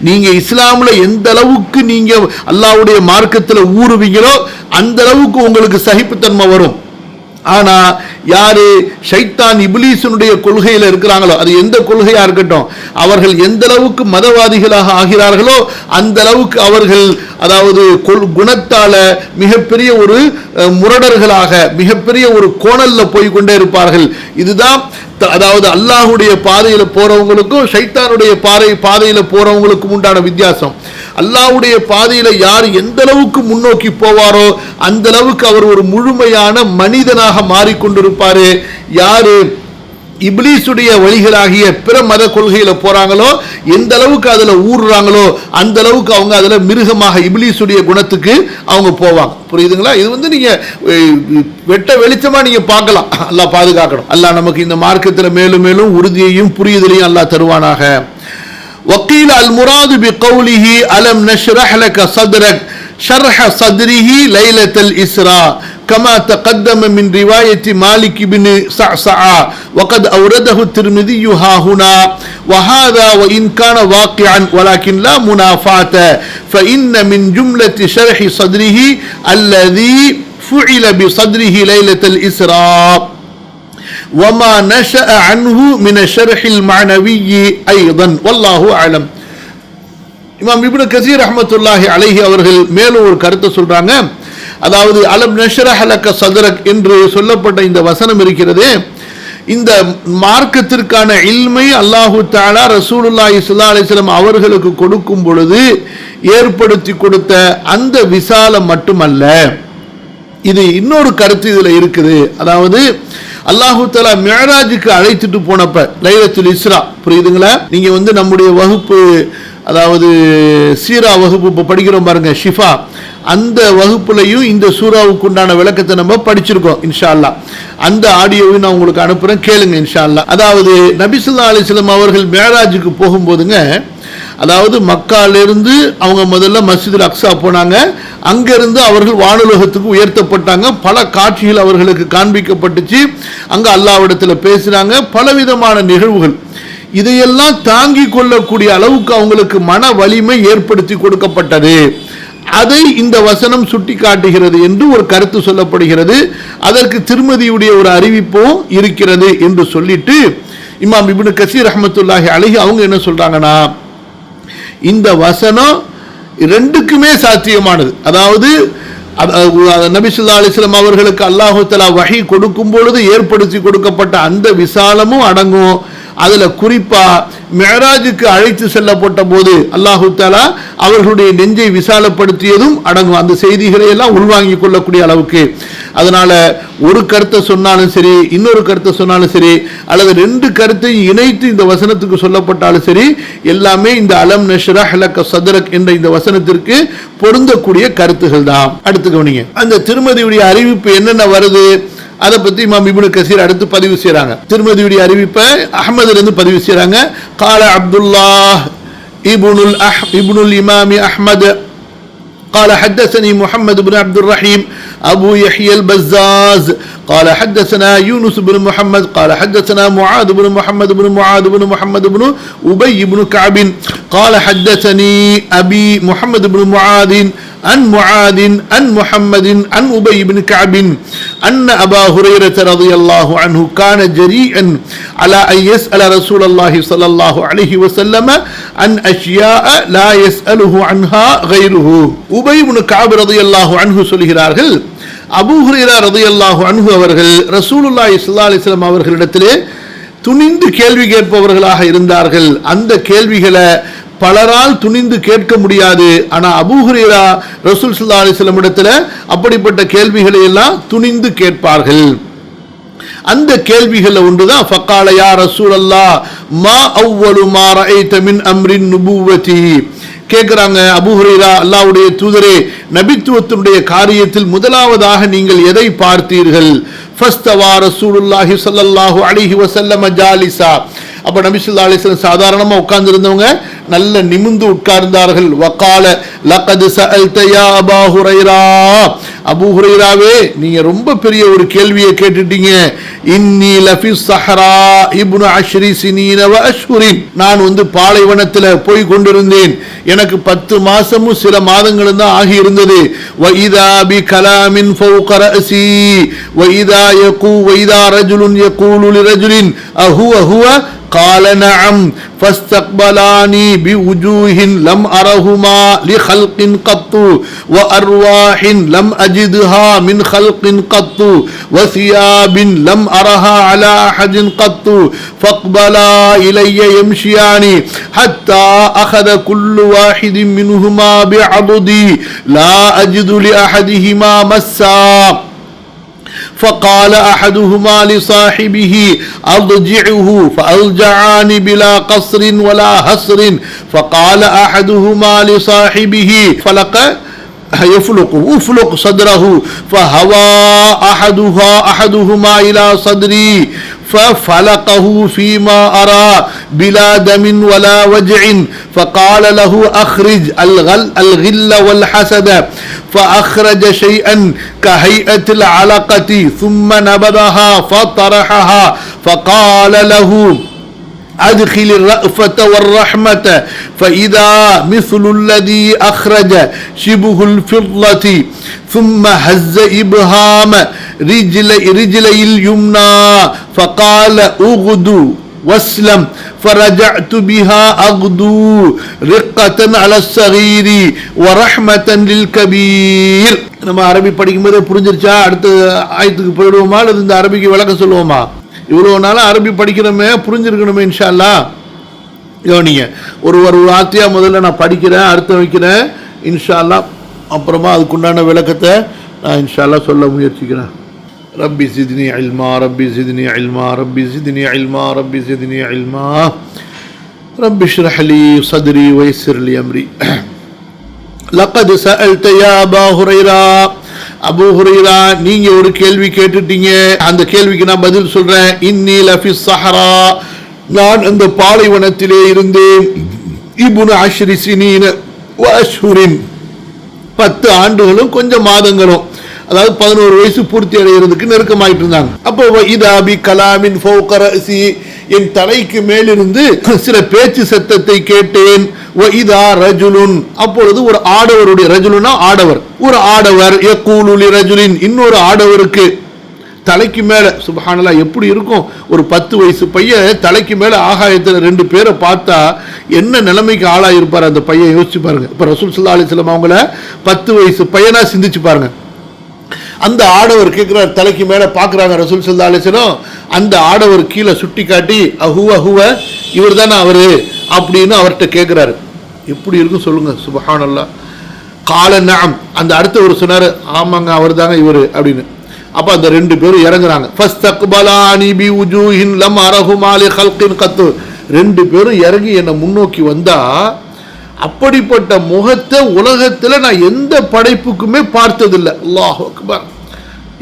[SPEAKER 1] நீங்க இஸ்லாம்ல எந்த அளவுக்கு நீங்க அல்லாஹ்வுடைய மார்க்கத்துல ஊறுவீங்களோ அந்த அளவுக்கு உங்களுக்கு சகிப்புத்தன்மை வரும். ஆனா யாரு ஷைத்தான் இப்லீஸினுடைய கொள்கையில இருக்கிறாங்களோ, அது எந்த கொள்கையா இருக்கட்டும், அவர்கள் எந்த அளவுக்கு மதவாதிகளாக ஆகிறார்களோ அந்த அளவுக்கு அவர்கள், அதாவது குணத்தால மிகப்பெரிய ஒரு முரடர்களாக, மிகப்பெரிய ஒரு கோணல்ல போய் கொண்டே இருப்பார்கள். இதுதான் அதாவது அல்லாஹ்வுடைய பாதையில போறவங்களுக்கும் ஷைத்தானுடைய பாதையில போறவங்களுக்கும் உண்டான வித்தியாசம். அல்லாஹ்வுடைய பாதையில யார் எந்த அளவுக்கு முன்னோக்கி போவாரோ அந்த அளவுக்கு அவர் ஒரு முழுமையான மனிதனாக மாறிக்கொண்டிருப்பாரு. யாரு இப்லீஸுடைய வழிகளாகிய பிற மத கொள்கையில போறாங்களோ, எந்த அளவுக்கு அதுல ஊறுறாங்களோ அந்த அளவுக்கு அவங்க அதுல மிருகமாக இப்லீஸுடைய குணத்துக்கு அவங்க போவாங்க. புரியுதுங்களா? இது நீங்க வெட்ட வெளிச்சமா நீங்க பார்க்கலாம். அல்லாஹ் பாதுகாக்கணும். அல்லாஹ் நமக்கு இந்த மார்க்கத்துல மேலும் மேலும் உறுதியையும் புரியுதலையும் அல்லாஹ் தருவானாக. وقيل المراد بقوله ألم نشرح لك صدرك شرح صدره ليلة الإسراء كما تقدم من رواية مالك بن صعصعة وقد أورده الترمذي ها هنا وهذا وإن كان واقعا ولكن لا منافاة فإن من جملة شرح صدره الذي فعل بصدره ليلة الإسراء وما نشأ عنه من الشرح المعنوي أيضا والله أعلم. இமாம் இப்னு கஸீர் ரஹ்மத்துல்லாஹி அலைஹி அவர்கள் மேலும் ஒரு கருத்தை சொல்றாங்க. அதாவது அலம் நஷ்ரஹ் லக ஸத்ரக் என்று சொல்லப்பட்ட இந்த வசனம் இருக்கிறதே, இந்த மார்க்கத்திற்கான இல்மை அல்லாஹு தஆலா ரசூலுல்லாஹி ஸல்லல்லாஹு அலைஹி வஸல்லம் அவர்களுக்கு கொடுக்கும் பொழுது ஏற்படுத்தி கொடுத்த அந்த விசாலம் மட்டுமல்ல, இது இன்னொரு கருத்து இதுல இருக்குது. அதாவது அல்லாஹு தஆலா மிஅராஜுக்கு அழைத்துட்டு போனப்ப லைலத்துல் இஸ்ரா, புரியுதுங்களா? நீங்க நம்முடைய வகுப்பு, அதாவது சீரா வகுப்பு படிக்கிறோம் பாருங்க, ஷிஃபா, அந்த வகுப்புலையும் இந்த சூராவுக்கு உண்டான விளக்கத்தை நம்ம படிச்சிருக்கோம். இன்ஷா அல்லாஹ் அந்த ஆடியோவையும் நான் உங்களுக்கு அனுப்புறேன், கேளுங்க இன்ஷா அல்லாஹ். அதாவது நபி ஸல்லல்லாஹு அலைஹி வஸல்லம் அவர்கள் மிஅராஜுக்கு போகும்போதுங்க, அதாவது மக்காலிருந்து அவங்க முதல்ல மஸ்ஜிதுல் அக்ஸா போனாங்க. அங்கிருந்து அவர்கள் வானுலகத்துக்கு உயர்த்தப்பட்டாங்க. பல காட்சிகள் அவர்களுக்கு காண்பிக்கப்பட்டுச்சு. அங்க அல்லாஹ்விடத்தில் பேசினாங்க. பலவிதமான நிகழ்வுகள், இதையெல்லாம் தாங்கி கொள்ளக்கூடிய அளவுக்கு அவங்களுக்கு மன வலிமை ஏற்படுத்தி கொடுக்கப்பட்டது. அதை இந்த வசனம் சுட்டி காட்டுகிறது என்று ஒரு கருத்து சொல்லப்படுகிறது. அதற்கு திருமதியுடைய ஒரு அறிவிப்பும் இருக்கிறது என்று சொல்லிட்டு இமாம் இப்னு கஸீர் ரஹ்மத்துல்லாஹி அலைஹி அவங்க என்ன சொல்றாங்கன்னா, இந்த வசனம் ரெண்டுக்குமே சாத்தியமானது. அதாவது நபி ஸல்லல்லாஹு அலைஹி வஸல்லம் அவர்களுக்கு அல்லாஹ் தஆலா வஹி கொடுக்கும் பொழுது ஏற்படுத்தி கொடுக்கப்பட்ட அந்த விசாலமும் அடங்கும். அதுல குறிப்பா மிஅராஜுக்கு அழைத்து செல்லப்பட்ட போது அல்லாஹ் தஆலா அவர்களுடைய நெஞ்சை விசாலப்படுத்தியதும் அடங்கும், அந்த செய்திகளை எல்லாம் உள்வாங்கிக் கொள்ளக்கூடிய அளவுக்கு. அதனால ஒரு கருத்தை சொன்னாலும் சரி, இன்னொரு கருத்தை சொன்னாலும் சரி, அல்லது ரெண்டு கருத்தையும் இணைத்து இந்த வசனத்துக்கு சொல்லப்பட்டாலும் சரி, எல்லாமே இந்த அலம் நஷ்ரஹ் லக ஸத்ரக் என்ற இந்த வசனத்திற்கு பொருந்தக்கூடிய கருத்துகள் தான். அடுத்து கவனிங்க, அந்த திருமதியுடைய அறிவிப்பு என்னென்ன வருது அதை பத்தி இமாம் இப்னு கஸீர் அடுத்து பதிவு செய்றாங்க. திருமதியுடைய அறிவிப்பை அஹ்மதுல இருந்து பதிவு செய்றாங்க. قال عبد الله ابن الإمام أحمد قال حدثني محمد بن عبد الرحيم أبو يحيى البزاز قال حدثنا يونس بن محمد قال حدثنا معاذ بن محمد بن معاذ بن محمد بن أبي بن كعب قال حدثني أبي محمد بن معاذ عن معاذ عن محمد عن أبي بن كعب أن أبا هريرة رضي الله عنه كان جريئا على أن يسأل رسول الله صلى الله عليه وسلم عن أشياء لا يسأله عنها غيره. أبي بن كعب رضي الله عنه சொல்கிறார்கள், அபூ ஹுரைரா ரலியல்லாஹு அன்ஹு அவர்கள் ரசூலுல்லாஹி ஸல்லல்லாஹு அலைஹி வஸல்லம் அவர்களிடத்திலே துணிந்து கேள்வி கேட்பவர்களாக இருந்தார்கள். அந்த கேள்விகளை பலரால் துணிந்து கேட்க முடியாது. ஆனா அபூ ஹுரைரா ரசூல் ஸல்லல்லாஹு அலைஹி வஸல்லம் இடத்துல அப்படிப்பட்ட கேள்விகளை எல்லாம் துணிந்து கேட்பார்கள். அந்த கேள்விகள் ஒன்றுதான் ஃபகால யா ரசூலல்லாஹ் மா அவ்வலு மா ரஅய்த மின் அம்ரின் நுபுவதி. கேட்கிறாங்க, அபூ ஹுரைரா அல்லாஹ்வுடைய தூதரே, நபித்துவத்தினுடைய காரியத்தில் முதலாவதாக நீங்கள் எதை பார்த்தீர்கள்? ஃபஸ்தவா ரசூலுல்லாஹி ஸல்லல்லாஹு அலைஹி வஸல்லம் ஜாலிஸா. அப்ப நபி ஸல்லல்லாஹு அலைஹி வஸல்லம் சாதாரணமா உட்கார்ந்து இருந்தவங்க நல்ல நிமிர்ந்து உட்கார்ந்தார்கள். வகால லகத் சஅல்த யா அபூ ஹுரைரா, அபூ ஹுரைராவே நீங்க ரொம்ப பெரிய ஒரு கேள்வியை கேட்டுட்டீங்க. இன்னி லஃபி ஸஹரா இப்னு அஷ்ரி சினீன வ அஷ்ஹுரின். நான் பாலைவனத்தில் போய் கொண்டிருந்தேன். எனக்கு 10 மாசமும் சில மாதங்களும் தான் ஆகி இருந்தது. வ இதா பி கலாமின் ஃபௌக ரஸி வ இதா ரஜுலுன் யகூலு லிரஜுலின் அஹுவ قال نعم فاستقبلاني بوجوه لم أرهما لخلق قط وأرواح لم أجدها من خلق قط وثياب لم أرها على أحد قط فاقبلا إلي يمشيان حتى أخذ كل واحد منهما بعضدي لا أجد لأحدهما مسا فقال أحدهما لصاحبه أضجعه فأضجعان بلا قصر ولا حصر فقال أحدهما لصاحبه فلق افلق صدره فهوى أحدهما إلى صدري ففلقه فيما أرى بلا دم ولا وجع فقال له أخرج الغل والحسد فأخرج شيئا كهيئة العلقة ثم نبذها فطرحها فقال له أدخل الرأفة والرحمة فإذا مثل الذي أخرج شبه الفضة ثم هز إبهام رجلي اليمنى فقال أغدو واسلم فرجعت بها أغدو رقة على الصغير ورحمة للكبير. நம்ம அரபி படிக்கும்போது புரிஞ்சிருச்சா? அடுத்த ஆயத்துக்கு போயிடுவோமா அல்லது இந்த அரபிக்கு விளக்கம் சொல்லுவோமா? இவ்வளோ நாளாக அரபி படிக்கிறோமே, புரிஞ்சிருக்கணுமே இன்ஷா அல்லாஹ். யோனிங்க ஒரு வார்த்தையாக முதல்ல நான் படிக்கிறேன், அர்த்தம் வைக்கிறேன் இன்ஷா அல்லாஹ். அப்புறமா அதுக்குண்டான விளக்கத்தை நான் இன்ஷா அல்லாஹ் சொல்ல முயற்சிக்கிறேன். ரப்பி ஜித்னி இல்மா ரப்பி ஜித்னி இல்மா ரப்பி ஜித்னி இல்மா ரப்பி ஜித்னி இல்மா ரப்பி ஷ்ரஹ் லி ஸத்ரி வயஸ்ஸிர் லி அம்ரி. லகத் சஅல்த யா அபூ ஹுரைரா, அபூ ஹுரைரா நீங்க ஒரு கேள்வி கேட்டுட்டீங்க. அந்த கேள்விக்கு நான் பதில் சொல்றேன். இன்னி லஃபி ஸஹரா, நான் அந்த பாலைவனத்திலே இருந்தேன். இப்னு அஷ்ரி சினீன வ அஷ்ஹுரின், 10 ஆண்டுகளும் கொஞ்சம் மாதங்களும், அதாவது 11 வயசு பூர்த்தி அடைகிறதுக்கு நெருக்கமாயிட்டு இருந்தாங்க. அப்போ இதா பி கலாமின் ஃபௌக ரஸி, என் தலைக்கு மேலிருந்து சில பேச்சு சத்தத்தை கேட்டேன். இதா ரஜுலுன், அப்பொழுது ஒரு ஆடவருடைய, ரஜுலுனா ஆடவர், ஒரு ஆடவர் யகூலு லிரஜுலின், இன்னொரு ஆடவருக்கு தலைக்கு மேல, சுப்ஹானல்லாஹ் எப்படி இருக்கும், ஒரு 10 வயசு பையன் தலைக்கு மேல ஆகாயத்தில் 2 பேரை பார்த்தா என்ன நிலைமைக்கு ஆளாயிருப்பார் அந்த பையன், யோசிச்சு பாருங்க. இப்ப ரசூல் ஸல்லல்லாஹு அலைஹி வஸல்லம் அவங்கள 10 வயசு பையனா சிந்திச்சு பாருங்க. அந்த ஆடவர் கேட்கிறார், தலைக்கு மேல பாக்குறாங்க ரசூல் ஸல்லல்லாஹு அலைஹி வஸல்லம். அந்த ஆடவர் கீழே சுட்டி காட்டி அஹுவ இவர் தானே அவரு அப்படின்னு அவர்கிட்ட கேட்கிறாரு. எப்படி இருக்கும் சொல்லுங்க, சுப்ஹானல்லாஹ். கால நஅம், அந்த அடுத்தவர் சொன்னாரு, ஆமாங்க அவர் தாங்க இவரு அப்படின்னு. அப்ப அந்த 2 பேரும் இறங்குறாங்க. ஃபஸ்தக்பலானி பி உஜூஹின் லம் அரஹுமா லி கல்கின் கத்து, 2 பேரும் இறங்கி என்னை முன்னோக்கி வந்தா அப்படிப்பட்ட முகத்தை உலகத்துல நான் எந்த படைப்புக்குமே பார்த்ததில்லை. அல்லாஹ் அக்பர்.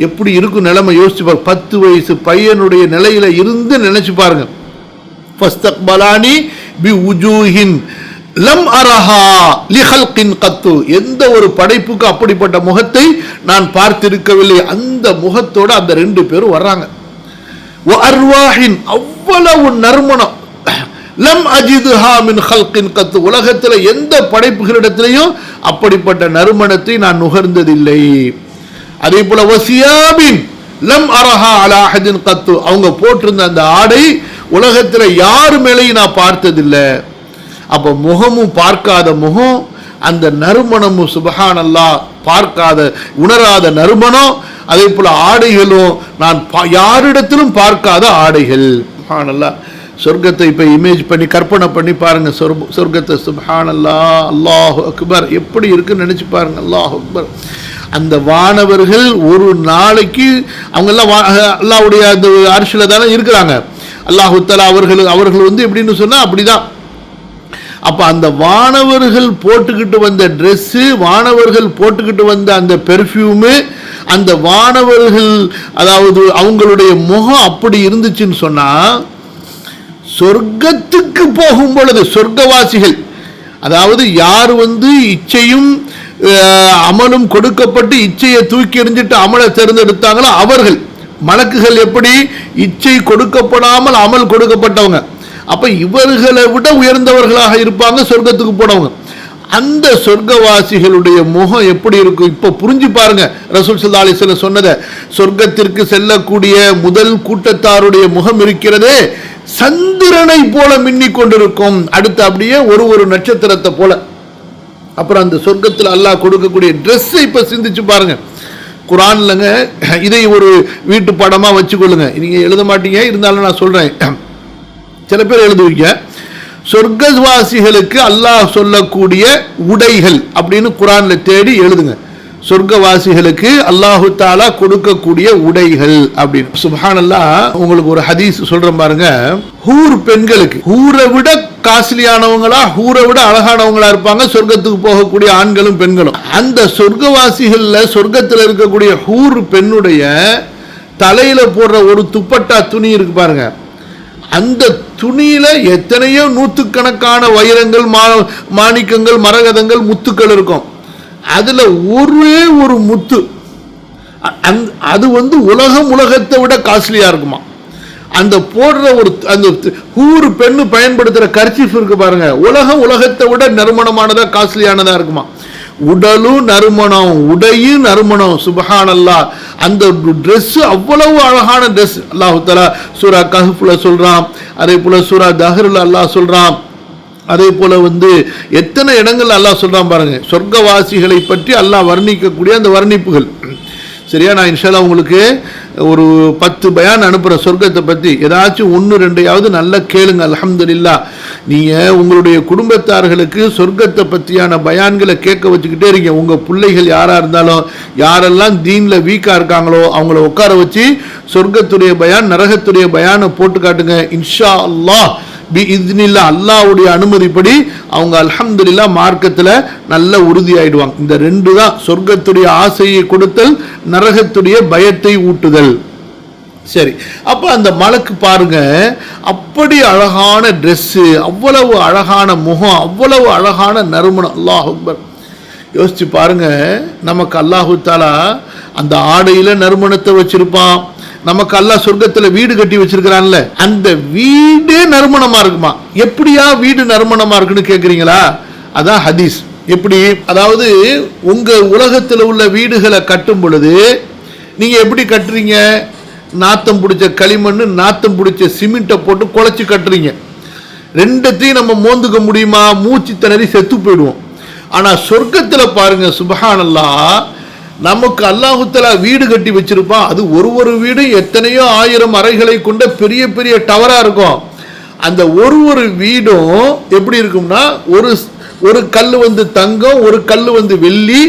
[SPEAKER 1] எப்படி இருக்கும் நிலைமை யோசிச்சு பாருங்க. 10 வயசு பையனுடைய நிலையில இருந்து நினைச்சு பாருங்க. ஃபஸ்தக்பலானி பி உஜூஹின் லம் அரஹா லி கல்கின் கத்து, எந்த ஒரு படைப்புக்கு அப்படிப்பட்ட முகத்தை நான் பார்த்திருக்கவில்லை. அந்த முகத்தோட அந்த 2 பேரும் வர்றாங்க. வ அர்வாஹின், அவ்வளவு நறுமணம், லம் அஜிதுஹா மின் கல்கின் கத்து, உலகத்தில் எந்த படைப்புகளிடத்திலையும் அப்படிப்பட்ட நறுமணத்தை நான் நுகர்ந்ததில்லை. அதே போல வசியாபின் லம் அரஹா அலா அஹதின் கத்து, அவங்க போட்டிருந்த அந்த ஆடை உலகத்தில் யார் மேலேயும் நான் பார்த்ததில்லை. அப்போ முகமும் பார்க்காத முகம், அந்த நறுமணமும் சுப்ஹானல்லாஹ் பார்க்காத உணராத நறுமணம், அதே போல ஆடைகளும் நான் யாரிடத்திலும் பார்க்காத ஆடைகள். சுப்ஹானல்லாஹ். சொர்க்கத்தை இப்போ இமேஜ் பண்ணி கற்பனை பண்ணி பாருங்கள். சொர்க்கத்தை சுப்ஹானல்லாஹ் அல்லாஹு அக்பர் எப்படி இருக்குன்னு நினச்சி பாருங்கள். அல்லாஹு அக்பர். அந்த வானவர்கள் ஒரு நாளைக்கு அவங்கெல்லாம் அல்லாஹ்வுடைய அந்த அர்ஷில் தானே இருக்கிறாங்க. அல்லாஹு தஆலா அவர்கள் வந்து எப்படின்னு சொன்னால் அப்படிதான். அப்போ அந்த வானவர்கள் போட்டுக்கிட்டு வந்த ட்ரெஸ்ஸு, வானவர்கள் போட்டுக்கிட்டு வந்த அந்த பெர்ஃப்யூமு, அந்த வானவர்கள் அதாவது அவங்களுடைய முகம் அப்படி இருந்துச்சுன்னு சொன்னால், சொர்க்கத்துக்கு போகும் பொழுது சொர்க்கவாசிகள், அதாவது யார் வந்து இச்சையும் அமலும் கொடுக்கப்பட்டு இச்சையை தூக்கி எறிஞ்சிட்டு அமலை தேர்ந்தெடுத்தாங்களோ அவர்கள், மலக்குகள் எப்படி இச்சை கொடுக்கப்படாமல் அமல் கொடுக்கப்பட்டவங்க, அப்ப இவர்களை விட உயர்ந்தவர்களாக இருப்பாங்க சொர்க்கத்துக்கு போனவங்க. அந்த சொர்க்கவாசிகளுடைய முகம் எப்படி இருக்கும் இப்போ புரிஞ்சு பாருங்க. ரசூல் ஸல்லல்லாஹு அலைஹி வஸல்லம் சொன்னதை, சொர்க்கத்திற்கு செல்லக்கூடிய முதல் கூட்டத்தாருடைய முகம் இருக்கிறதே சந்திரனை போல மின்னிக் கொண்டிருக்கும், அடுத்து அப்படியே ஒரு நட்சத்திரத்தை போல. அப்புறம் அந்த சொர்க்கத்தில் அல்லாஹ் கொடுக்கக்கூடிய ட்ரெஸ்ஸை இப்போ சிந்திச்சு பாருங்க. குர்ஆன்லங்க இதை ஒரு வீட்டு படமா வச்சுக்கொள்ளுங்க. நீங்க எழுத மாட்டீங்க, இருந்தாலும் நான் சொல்றேன். சில பேர் எழுதுவீங்க, சொர்க்கவாசிகளுக்கு அல்லாஹ் சொல்லக்கூடிய உடைகள் அப்படின்னு குர்ஆன்ல தேடி எழுதுங்க. சொர்க்கவாசிகளுக்கு அல்லாஹு தஆலா கொடுக்கக்கூடிய உடைகள் அப்படின்னு. சுப்ஹானல்லாஹ். உங்களுக்கு ஒரு ஹதீஸ் சொல்றேன் பாருங்க. ஹூர் பெண்களுக்கு, ஹூரை விட காஸ்ட்லியானவங்களா, ஹூரை விட அழகானவங்களா இருப்பாங்க சொர்க்கத்துக்கு போகக்கூடிய ஆண்களும் பெண்களும். அந்த சொர்க்கவாசிகள்ல சொர்க்கத்தில் இருக்கக்கூடிய ஹூர் பெண்ணுடைய தலையில போடுற ஒரு துப்பட்டா துணி இருக்கு பாருங்க, அந்த துணியில எத்தனையோ நூற்றுக்கணக்கான வைரங்கள், மாணிக்கங்கள், மரகதங்கள், முத்துக்கள் இருக்கும். அதுல ஒரே ஒரு முத்து, அது வந்து உலகத்தை விட காஸ்ட்லியா இருக்குமா. அந்த போடுற ஒரு அந்த ஹூர் பெண்ணு பயன்படுத்துற கர்ச்சீஃப் இருக்கு பாருங்க, உலகத்தை விட நறுமணமானதா காஸ்ட்லியானதா இருக்குமா. உடலும் நறுமணம், உடையும் நறுமணம். சுப்ஹானல்லாஹ். அந்த ட்ரெஸ் அவ்வளவு அழகான ட்ரெஸ். அல்லாஹ் தஆலா சூரா கஹ்ஃப்ல சொல்றான், அதே போல சூரா தஹ்ர்ல அல்லாஹ் சொல்றான், அதே போல வந்து எத்தனை இடங்கள் அல்லாஹ் சொல்றான் பாருங்க. சொர்க்கவாசிகளை பற்றி அல்லாஹ் வர்ணிக்கக்கூடிய அந்த வர்ணிப்புகள். சரியா, நான் இன்ஷா அல்லாஹ் உங்களுக்கு ஒரு 10 பயான் அனுப்புகிறேன் சொர்க்கத்தை பற்றி. ஏதாச்சும் 1-2 நல்லா கேளுங்க. அல்ஹம்துலில்லாஹ். நீங்கள் உங்களுடைய குடும்பத்தார்களுக்கு சொர்க்கத்தை பற்றியான பயான்களை கேட்க வச்சுக்கிட்டே இருக்கீங்க. உங்கள் பிள்ளைகள் யாராக இருந்தாலும், யாரெல்லாம் தீனில் வீக்காக இருக்காங்களோ அவங்கள உட்கார வச்சு சொர்க்கத்துடைய பயான், நரகத்துடைய பயானை போட்டு காட்டுங்க. இன்ஷா அல்லாஹ் பிஇத்னில்லா, அல்லாஹ்வுடைய அனுமதிப்படி அவங்க அல்ஹம்துலில்லாஹ் மார்க்கத்தில் நல்ல உறுதியாயிடுவாங்க. இந்த 2 தான், சொர்க்கத்துடைய ஆசையை கொடுத்தல், நரகத்துடைய பயத்தை ஊட்டுதல். சரி, அப்ப அந்த மலக்கு பாருங்க, அப்படி அழகான ட்ரெஸ்ஸு, அவ்வளவு அழகான முகம், அவ்வளவு அழகான நறுமணம். அல்லாஹ் அக்பர். யோசிச்சு பாருங்க, நமக்கு அல்லாஹு தஆலா அந்த ஆடையில நறுமணத்தை வச்சிருப்பான். நமக்கு அல்லாஹ் சொர்க்கத்துல வீடு கட்டி வச்சிருக்கிறான்ல, அந்த வீடே நறுமணமா இருக்குமா. எப்படியா வீடு நறுமணமா இருக்குன்னு கேக்குறீங்களா? அதான் ஹதீஸ். எப்படி, அதாவது உங்க உலகத்தில் உள்ள வீடுகளை கட்டும் பொழுது நீங்க எப்படி கட்டுறீங்க? நாத்தம் பிடிச்ச களிமண், நாத்தம் பிடிச்ச சிமெண்ட்டை போட்டு குழச்சி கட்டுறீங்க. ரெண்டத்தையும் நம்ம மோந்துக்க முடியுமா? மூச்சு திணறி செத்து போயிடுவோம். ஆனா சொர்க்கத்துல பாருங்க, சுப்ஹானல்லாஹ், நமக்கு அல்லாஹு தஆலா வீடு கட்டி வச்சிருப்பான். அது ஒரு வீடும் எத்தனையோ 1000 அறைகளை கொண்ட பெரிய பெரிய டவரா இருக்கும். அந்த ஒரு வீடும் எப்படி இருக்கும்னா, ஒரு கல் வந்து தங்கம், ஒரு கல் வந்து வெள்ளி,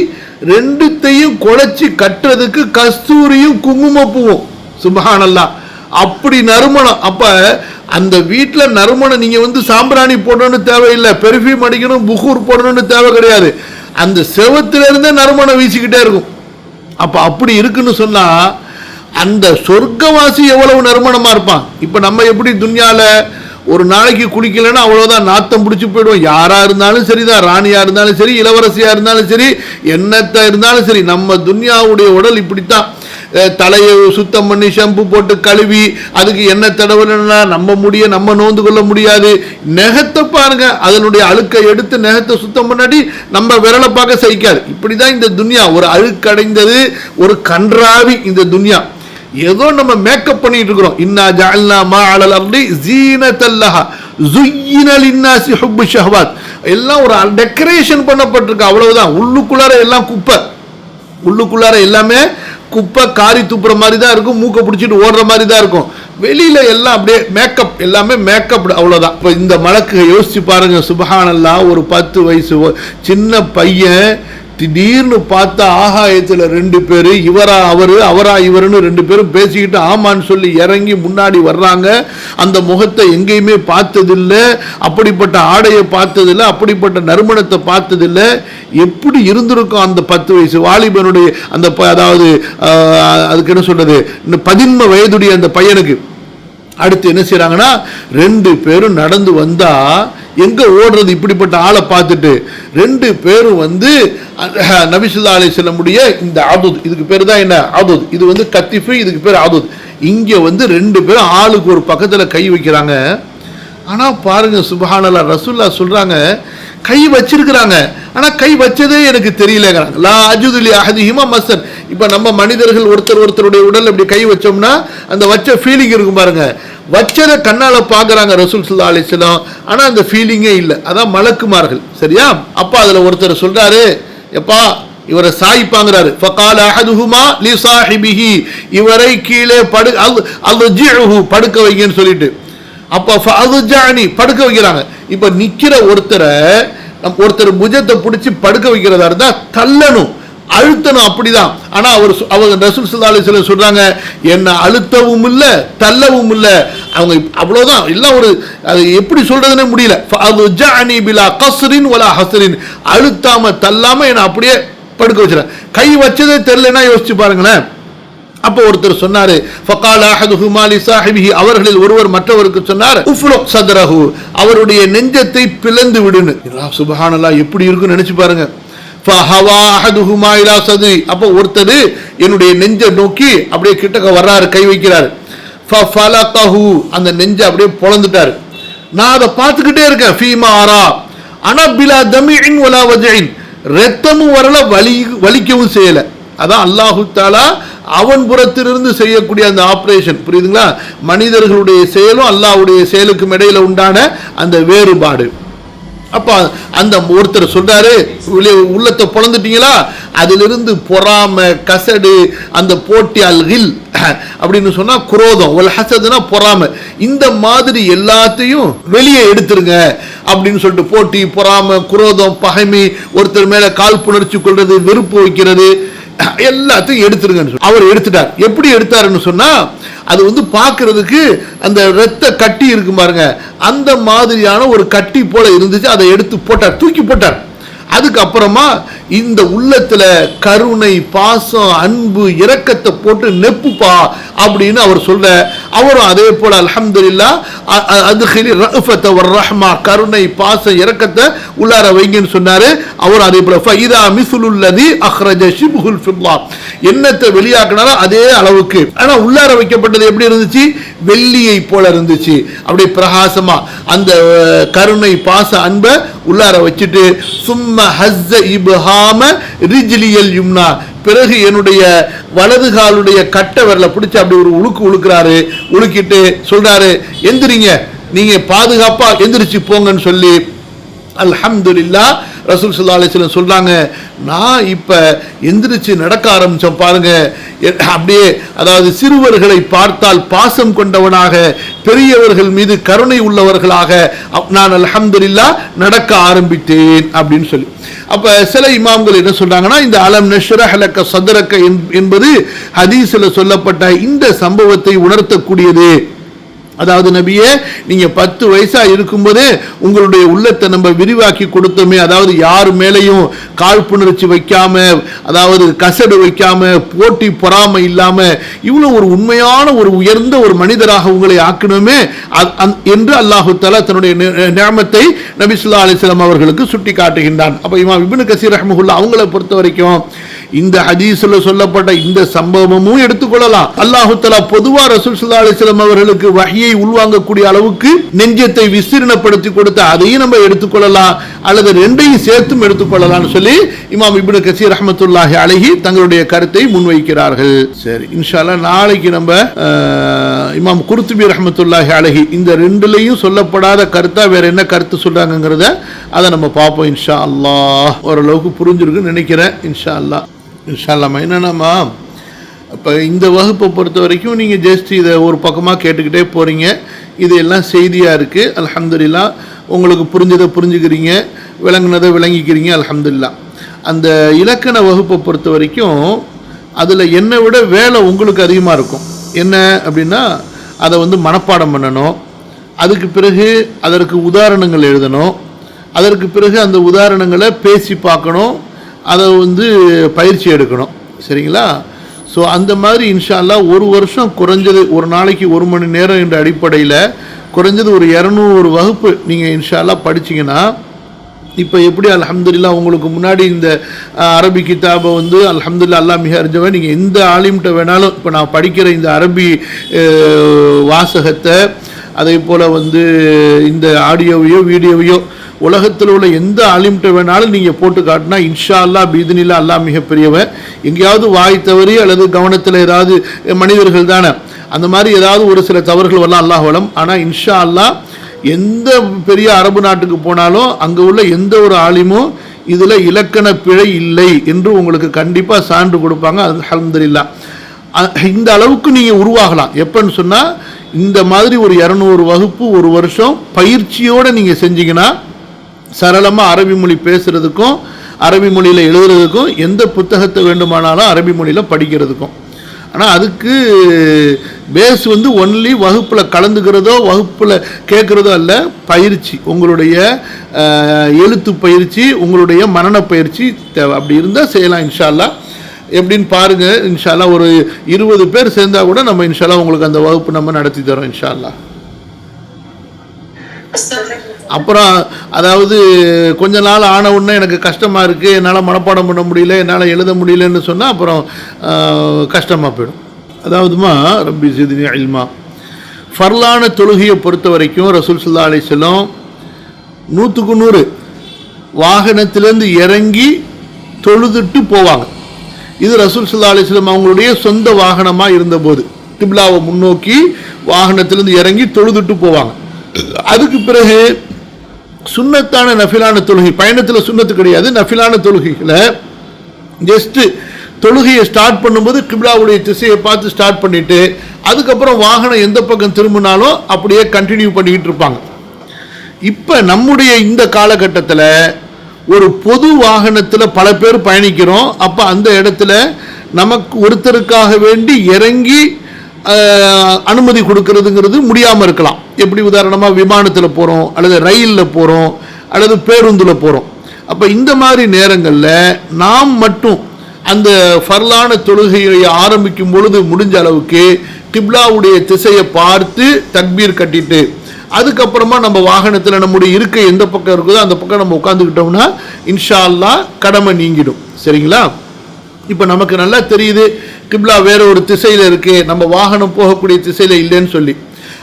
[SPEAKER 1] ரெண்டுத்தையும் குழைச்சி கட்டுறதுக்கு கஸ்தூரியும் குங்குமப்பூவும். சுப்ஹானல்லாஹ். அப்படி நறுமணம். அப்ப அந்த வீட்டில் நறுமணம் நீங்க வந்து சாம்பிராணி போடணும்னு தேவையில்லை, பெர்ஃப்யூம் அடிக்கணும், புகூர் போடணும்னு தேவை கிடையாது. அந்த செவத்திலிருந்தே நறுமணம் வீசிக்கிட்டே இருக்கும். அப்ப அப்படி இருக்குன்னு சொன்னா அந்த சொர்க்கவாசி எவ்வளவு நறுமணமா இருப்பான். இப்ப நம்ம எப்படி துன்யால ஒரு நாளைக்கு குளிக்கலன்னா அவ்வளவுதான், நாத்தம் பிடிச்சி போயிடுவோம். யாரா இருந்தாலும் சரிதான், ராணியா இருந்தாலும் சரி, இளவரசியா இருந்தாலும் சரி, என்னத்த இருந்தாலும் சரி, நம்ம துன்யாவுடைய உடல் இப்படித்தான். தலையை சுத்தம் பண்ணி ஷாம்பு போட்டு கழுவி அதுக்கு எண்ணெய் தடவலன்னா நம்ம முடிய நம்ம நோந்து கொள்ள முடியாது. நெகத்தை பாருங்க, அதனுடைய அழுக்கை எடுத்து நெகத்தை சுத்தம் பண்ணாடி நம்ம விரலை பார்க்க சகிக்காது. இப்படிதான் இந்த துன்யா, ஒரு அழுக்கடைந்தது, ஒரு கன்றாவி இந்த துன்யா. ஏதோ நம்ம மேக்கப் பண்ணிட்டு இருக்கிறோம். இன்னா ஜஅல்னா மா அலல் அர்தி ஜீனத்தல் லஹா ஸுய்யின லின்னாஸி ஹுப்பு ஷஹவாத். எல்லாம் ஒரு டெக்கரேஷன் பண்ணப்பட்டிருக்கு, அவ்வளவுதான். உள்ளுக்குள்ளார எல்லாம் குப்பை, உள்ளுக்குள்ளார எல்லாமே குப்பை காரி துப்புற மாதிரி தான் இருக்கும், மூக்கை பிடிச்சிட்டு ஓடுற மாதிரி தான் இருக்கும். வெளியில எல்லாம் அப்படியே மேக்கப், எல்லாமே மேக்கப், அவ்வளவுதான். இப்போ இந்த மலக்கு யோசிச்சு பாருங்க, சுபஹானல்லாஹ், ஒரு 10 வயசு சின்ன பையன் திடீர்னு பார்த்தா ஆகாயத்தில் 2 பேர், இவரா அவரு அவரா இவருன்னு 2 பேரும் பேசிக்கிட்டு ஆமான்னு சொல்லி இறங்கி முன்னாடி வர்றாங்க. அந்த முகத்தை எங்கேயுமே பார்த்ததில்லை, அப்படிப்பட்ட ஆடையை பார்த்ததில்லை, அப்படிப்பட்ட நறுமணத்தை பார்த்ததில்லை. எப்படி இருந்திருக்கும் அந்த 10 வயசு வாலிபனுடைய அந்த அதாவது அதுக்கு என்ன சொல்றது, 11 வயதுடைய அந்த பையனுக்கு. அடுத்து என்ன செய்யறாங்கன்னா, 2 பேரும் நடந்து வந்தா எங்க ஓடுறது, இப்படிப்பட்ட ஆளை பார்த்துட்டு 2 பேரும் வந்து நபி ஸல்லல்லாஹு அலைஹி வஸல்லமுடைய இந்த ஆதுத், இதுக்கு பேர் தான் என்ன ஆதுத், இது வந்து கத்திஃபு, இதுக்கு பேர் ஆதுத். இங்க வந்து 2 பேரும் ஆளுக்கு ஒரு பக்கத்துல கை வைக்கிறாங்க. ஆனா பாருங்க சுப்ஹானல்லாஹ், ரசூலுல்லாஹ் சொல்றாங்க கை வச்சிருக்கிறாங்க, ஆனா கை வச்சதே எனக்கு தெரியலங்கிறாங்க. லா அஜுது லி அஹதிஹிமா மஸன். இப்ப நம்ம மனிதர்கள் ஒருத்தருடைய உடல் அப்படி கை வச்சோம்னா அந்த வச்ச ஃபீலிங் இருக்கும் பாருங்க, வச்சதை கண்ணால பாக்குறாங்க ரசூல் ஸல்லல்லாஹு அலைஹி வஸல்லம், ஆனா அந்த ஃபீலிங்கே இல்லை. அதான் மலக்குமார்கள், சரியா? அப்ப அதுல ஒருத்தர் சொல்றாரு, எப்பா இவரை சாய்ப்பாங்கிறாரு. ஃபகால அஹதுஹுமா லி ஸாஹிபிஹி, இவரை கீழே அல்ஜிஹு படுக்க வைங்கன்னு சொல்லிட்டு, அப்ப ஃபஅதுஜானி படுக்க வைக்கிறாங்க. இப்ப நிக்கிற ஒருத்தர் புஜத்தை பிடிச்சி படுக்க வைக்கிறதா இருந்தா தள்ளணும், அழுத்தணும், அப்படிதான். ஆனா அவங்க ரசூல் ஸல்லல்லாஹு அலைஹி வஸல்லம் சொல்றாங்க, என்ன அழுத்தவும் இல்ல தள்ளவும் இல்ல, அவங்க அவ்வளவுதான். எல்லாம் ஒரு, அது எப்படி சொல்றதுன்னு முடியல. ஃபஅதுஜானி பிலா கஸ்ரின் வலா ஹஸ்ரின், அழுத்தாம தள்ளாம என்ன அப்படியே படுக்க வச்சுறேன். கை வச்சதே தெரியலன்னா யோசிச்சு பாருங்களேன். அப்போ ஒருத்தர் சொன்னாரு, ஃபகால அஹதுஹுமா லி ஸாஹிபிஹி, அவர்களில் ஒருவர் மற்றவருக்கு சொன்னார், உஃப்லு ஸத்ரஹு, அவருடைய நெஞ்சத்தை பிளந்து விடுன்னு. சுப்ஹானல்லாஹ், எப்படி இருக்குன்னு நினைச்சு பாருங்க. ஃபஹவா அஹதுஹுமா இலா ஸத்ரி, அப்போ ஒருத்தர் என்னுடைய நெஞ்சை நோக்கி அப்படியே கிட்டக்க வர்றாரு, கை வைக்கிறாரு. ஃபஃபலகஹு, அந்த நெஞ்சை அப்படியே பொளந்துட்டாரு. நான் அதை பார்த்துக்கிட்டே இருக்கேன். ஃபீமா அரா அனா பிலா தமிஇன் வலா வஜஇன், ரத்தமும் வரல, வலிக்கவும் செய்யல. அதான் அல்லாஹு தஆலா அவன் புறத்திலிருந்து செய்யக்கூடிய அந்த ஆபரேஷன், புரியுதுங்களா? மனிதர்களுடைய செயலும் அல்லாஹ்வுடைய செயலுக்கும் இடையில உண்டான அந்த வேறுபாடு. அப்ப அந்த ஒருத்தர் சொல்றாரு, உள்ளத்தை பொளந்துட்டீங்களா, அதிலிருந்து பொறாம, கசடு, அந்த போட்டி, அல்கில் அப்படின்னு சொன்னா குரோதம், ஒல் ஹசதுனா பொறாம, இந்த மாதிரி எல்லாத்தையும் வெளியே எடுத்துருங்க அப்படின்னு சொல்லிட்டு, போட்டி, பொறாம, குரோதம், பகைமை, ஒருத்தர் மேல காழ்ப்புணர்ச்சி கொள்றது, வெறுப்பு வைக்கிறது, எல்லாத்தையும் எடுத்துருங்க. அவர் எடுத்துட்டார். எப்படி எடுத்தாருன்னு சொன்னா, அது வந்து பார்க்கிறதுக்கு அந்த ரத்த கட்டி இருக்கு பாருங்க, அந்த மாதிரியான ஒரு கட்டி போல இருந்துச்சு. அதை எடுத்து போட்டார், தூக்கி போட்டார். அதுக்கப்புறமா இந்த உள்ளத்துல கருணை, பாசம், அன்பு, இரக்கத்தை போட்டு நெப்புப்பா அப்படின்னு அவர் சொல்ற. அவரும் அதே போல அல்ஹம்துலில்லாஹ் அத்கிலி ரஃபத வர்ரஹ்மா, கருணை, பாசம், இரக்கத்தை உள்ளார வைங்கன்னு சொன்னாரு. அவர் அதே போல ஃபஇதா மிஸ்லுல் லதி அக்ரஜ ஷிப்ஹுல் ஃபில்லா, எண்ணத்தை வெளியாக்குனாரோ அதே அளவுக்கு, ஆனா உள்ளார வைக்கப்பட்டது எப்படி இருந்துச்சு, வெள்ளியை போல இருந்துச்சு. அப்படியே பிரகாசமா அந்த கருணை, பாச, அன்பை உள்ளார வச்சுட்டு, சும்ம ஹஸ்ஸ இப்ஹாம ரிஜ்லியல் யும்னா, பிறகு என்னுடைய வலது காலுடைய கட்டை விரலை பிடிச்சு அப்படி ஒரு உழுக்கிறாரு. உழுக்கிட்டு சொல்றாரு, எந்திரிங்க, நீங்க பாதுகாப்பா எந்திரிச்சு போங்கன்னு சொல்லி. அல்ஹம்துலில்லாஹ், ரசூல் ஸல்லல்லாஹு அலைஹி வஸல்லம் சொல்றாங்க, நான் இப்ப எந்திரிச்சு நடக்க ஆரம்பிச்சேன் பாருங்க, அப்படியே அதாவது சிறுவர்களை பார்த்தால் பாசம் கொண்டவனாக, பெரியவர்கள் மீது கருணை உள்ளவர்களாக நான் அல்ஹம்துலில்லாஹ் நடக்க ஆரம்பித்தேன் அப்படின்னு சொல்லி. அப்ப சில இமாம்கள் என்ன சொல்றாங்கன்னா, இந்த அலம் நஷ்ரஹ் லக ஸத்ரக என்பது ஹதீஸ்ல சொல்லப்பட்ட இந்த சம்பவத்தை உணர்த்தக்கூடியது. அதாவது நபியே, நீங்க 10 வயசா இருக்கும்போதே உங்களுடைய உள்ளத்தை நம்ம விரிவாக்கி கொடுத்தோமே, அதாவது யார் மேலையும் காழ்ப்புணர்ச்சி வைக்காம, அதாவது கசடு வைக்காம, போட்டி பொறாமை இல்லாம, இவ்வளவு ஒரு உண்மையான ஒரு உயர்ந்த ஒரு மனிதராக உங்களை ஆக்கணுமே என்று அல்லாஹு தஆலா தன்னுடைய நிஅமத்தை நபி ஸல்லல்லாஹு அலைஹி வஸல்லம் அவர்களுக்கு சுட்டி காட்டுகின்றான். அப்ப இமாம் இப்னு கஸீர் ரஹ்மஹுல்லாஹ் அவங்களை பொறுத்த வரைக்கும் இந்த ஹதீஸ்ல சொல்லப்பட்ட இந்த சம்பவமும் எடுத்துக்கொள்ளலாம். அல்லாஹு தஆலா பொதுவா ரசூல் ஸல்லல்லாஹு அலைஹி வஸல்லம் அவர்களுக்கு வஹ்யை உள்வாங்கக்கூடிய அளவுக்கு நெஞ்சத்தை விஸ்தீர்ணப்படுத்தி கொடுத்த அதையும் நம்ம எடுத்துக்கொள்ளலாம், அல்லது ரெண்டையும் சேர்த்தும் எடுத்துக்கொள்ளலாம்னு சொல்லி இமாம் இப்னு கஸீர் ரஹ்மத்துல்லாஹி அலைஹி தங்களுடைய கருத்தை முன்வைக்கிறார்கள். சரி, இன்ஷா அல்லாஹ் நாளைக்கு நம்ம இமாம் குர்துபி ரஹ்மத்துல்லாஹி அலைஹி இந்த ரெண்டுலையும் சொல்லப்படாத கருத்தா வேற என்ன கருத்து சொல்றாங்கிறத அதை நம்ம பார்ப்போம். இன்ஷா அல்லாஹ் ஓரளவுக்கு புரிஞ்சிருக்குன்னு நினைக்கிறேன். இன்ஷா அல்லாஹ் என்னன்னா இப்போ இந்த வகுப்பை பொறுத்த வரைக்கும் நீங்கள் ஜஸ்ட் இதை ஒரு பக்கமாக கேட்டுக்கிட்டே போகிறீங்க. இது எல்லாம் செய்தியாக இருக்குது. அல்ஹம்துலில்லாஹ். உங்களுக்கு புரிஞ்சதை புரிஞ்சுக்கிறீங்க, விளங்குனதை விளங்கிக்கிறீங்க. அல்ஹம்துலில்லாஹ். அந்த இலக்கண வகுப்பை பொறுத்த வரைக்கும் அதில் என்னை விட வேலை உங்களுக்கு அதிகமாக இருக்கும். என்ன அப்படின்னா, அதை மனப்பாடம் பண்ணணும், அதுக்கு பிறகு அதற்கு உதாரணங்கள் எழுதணும், அதற்கு பிறகு அந்த உதாரணங்களை பேசி பார்க்கணும், அதை பயிற்சி எடுக்கணும். சரிங்களா? ஸோ அந்த மாதிரி இன்ஷா அல்லாஹ் ஒரு வருஷம் குறைஞ்சது ஒரு நாளைக்கு 1 மணி நேரம் என்ற அடிப்படையில் குறைஞ்சது ஒரு 200 வகுப்பு நீங்கள் இன்ஷா அல்லாஹ் படிச்சிங்கன்னா, இப்போ எப்படி அல்ஹம்துலில்லாஹ் உங்களுக்கு முன்னாடி இந்த அரபி கிதாபை அல்ஹம்துலில்லாஹ் அல்லாஹ் மிக அறிஞ்சவன், நீங்கள் எந்த ஆலிம்கிட்ட வேணாலும் இப்போ நான் படிக்கிற இந்த அரபி வாசகத்தை அதே போல் இந்த ஆடியோவையோ வீடியோவையோ உலகத்தில் உள்ள எந்த ஆலிம்கிட்ட வேணாலும் நீங்கள் போட்டு காட்டினா இன்ஷா அல்லாஹ் பீதுனில்லா அல்லாஹ் மிகப்பெரியவன். எங்கேயாவது வாய் தவறி அல்லது கவனத்தில் ஏதாவது மனிதர்கள் தானே, அந்த மாதிரி ஏதாவது ஒரு சில தவறுகள் வரலாம், அல்லாஹ் வலம். ஆனால் இன்ஷா அல்லாஹ் எந்த பெரிய அரபு நாட்டுக்கு போனாலும் அங்கே உள்ள எந்த ஒரு ஆலிமும் இதில் இலக்கண பிழை இல்லை என்று உங்களுக்கு கண்டிப்பாக சான்று கொடுப்பாங்க. அல்ஹம்துலில்லாஹ். இந்த அளவுக்கு நீங்கள் உருவாகலாம். எப்போன்னு சொன்னால், இந்த மாதிரி ஒரு 200 வகுப்பு ஒரு வருஷம் பயிற்சியோடு நீங்கள் செஞ்சீங்கன்னா சரளமாக அரபி மொழி பேசுகிறதுக்கும் அரபி மொழியில் எழுதுறதுக்கும் எந்த புத்தகத்தை வேண்டுமானாலும் அரபி மொழியில் படிக்கிறதுக்கும். ஆனால் அதுக்கு பேஸ் ஒன்லி வகுப்பில் கலந்துக்கிறதோ வகுப்பில் கேட்குறதோ அல்ல, பயிற்சி, உங்களுடைய எழுத்து பயிற்சி, உங்களுடைய மனன பயிற்சி தேவை. அப்படி இருந்தால் செய்யலாம் இன்ஷா அல்லாஹ். எப்படின்னு பாருங்கள். இன்ஷா அல்லாஹ் ஒரு 20 பேர் சேர்ந்தால் கூட நம்ம இன்ஷா அல்லாஹ் உங்களுக்கு அந்த வகுப்பு நம்ம நடத்தி தரோம் இன்ஷா அல்லாஹ். அப்புறம் அதாவது கொஞ்ச நாள் ஆன உடனே எனக்கு கஷ்டமாக இருக்குது, என்னால் மனப்பாடம் பண்ண முடியல, என்னால் எழுத முடியலன்னு சொன்னால் அப்புறம் கஷ்டமாக போயிடும். அதாவதுமா ரப்பி ஜித்னி இல்மா. ஃபர்லான தொழுகையை பொறுத்த வரைக்கும் ரசூல் ஸல்லல்லாஹு அலைஹி வஸல்லம் 100க்கு 100 வாகனத்திலேருந்து இறங்கி தொழுதுட்டு போவாங்க. இது ரசூல் ஸல்லல்லாஹு அலைஹி வஸல்லம் அவங்களுடைய சொந்த வாகனமாக இருந்தபோது கிப்லாவை முன்னோக்கி வாகனத்திலேருந்து இறங்கி தொழுதுட்டு போவாங்க. அதுக்கு பிறகு சுன்னத்தான நஃபிலான தொழுகை, பயணத்தில் சுன்னத்து கிடையாது, நஃபிலான தொழுகைகளை ஜஸ்ட்டு தொழுகையை ஸ்டார்ட் பண்ணும்போது கிப்லாவுடைய திசையை பார்த்து ஸ்டார்ட் பண்ணிவிட்டு அதுக்கப்புறம் வாகனம் எந்த பக்கம் திரும்பினாலும் அப்படியே கண்டினியூ பண்ணிக்கிட்டு இருப்பாங்க. இப்போ நம்முடைய இந்த காலகட்டத்தில் ஒரு பொது வாகனத்தில் பல பேர் பயணிக்கிறோம். அப்போ அந்த இடத்துல நமக்கு ஒருத்தருக்காக வேண்டி இறங்கி அனுமதி கொடுக்கறதுங்கிறது முடியாமல் இருக்கலாம். எப்படி உதாரணமாக விமானத்தில் போகிறோம், அல்லது ரயிலில் போகிறோம், அல்லது பேருந்தில் போகிறோம். அப்போ இந்த மாதிரி நேரங்களில் நாம் மட்டும் அந்த ஃபர்லான தொழுகையை ஆரம்பிக்கும் பொழுது முடிஞ்ச அளவுக்கு கிப்லாவுடைய திசையை பார்த்து தக்பீர் கட்டிட்டு அதுக்கப்புறமா நம்ம வாகனத்தில் நம்முடைய இருக்கை எந்த பக்கம் இருக்குதோ அந்த பக்கம் நம்ம உட்காந்துக்கிட்டோம்னா இன்ஷா அல்லாஹ் கடமை நீங்கிடும். சரிங்களா? இப்போ நமக்கு நல்லா தெரியுது கிப்லா வேற ஒரு திசையில் இருக்கு, நம்ம வாகனம் போகக்கூடிய திசையில் இல்லைன்னு சொல்லி.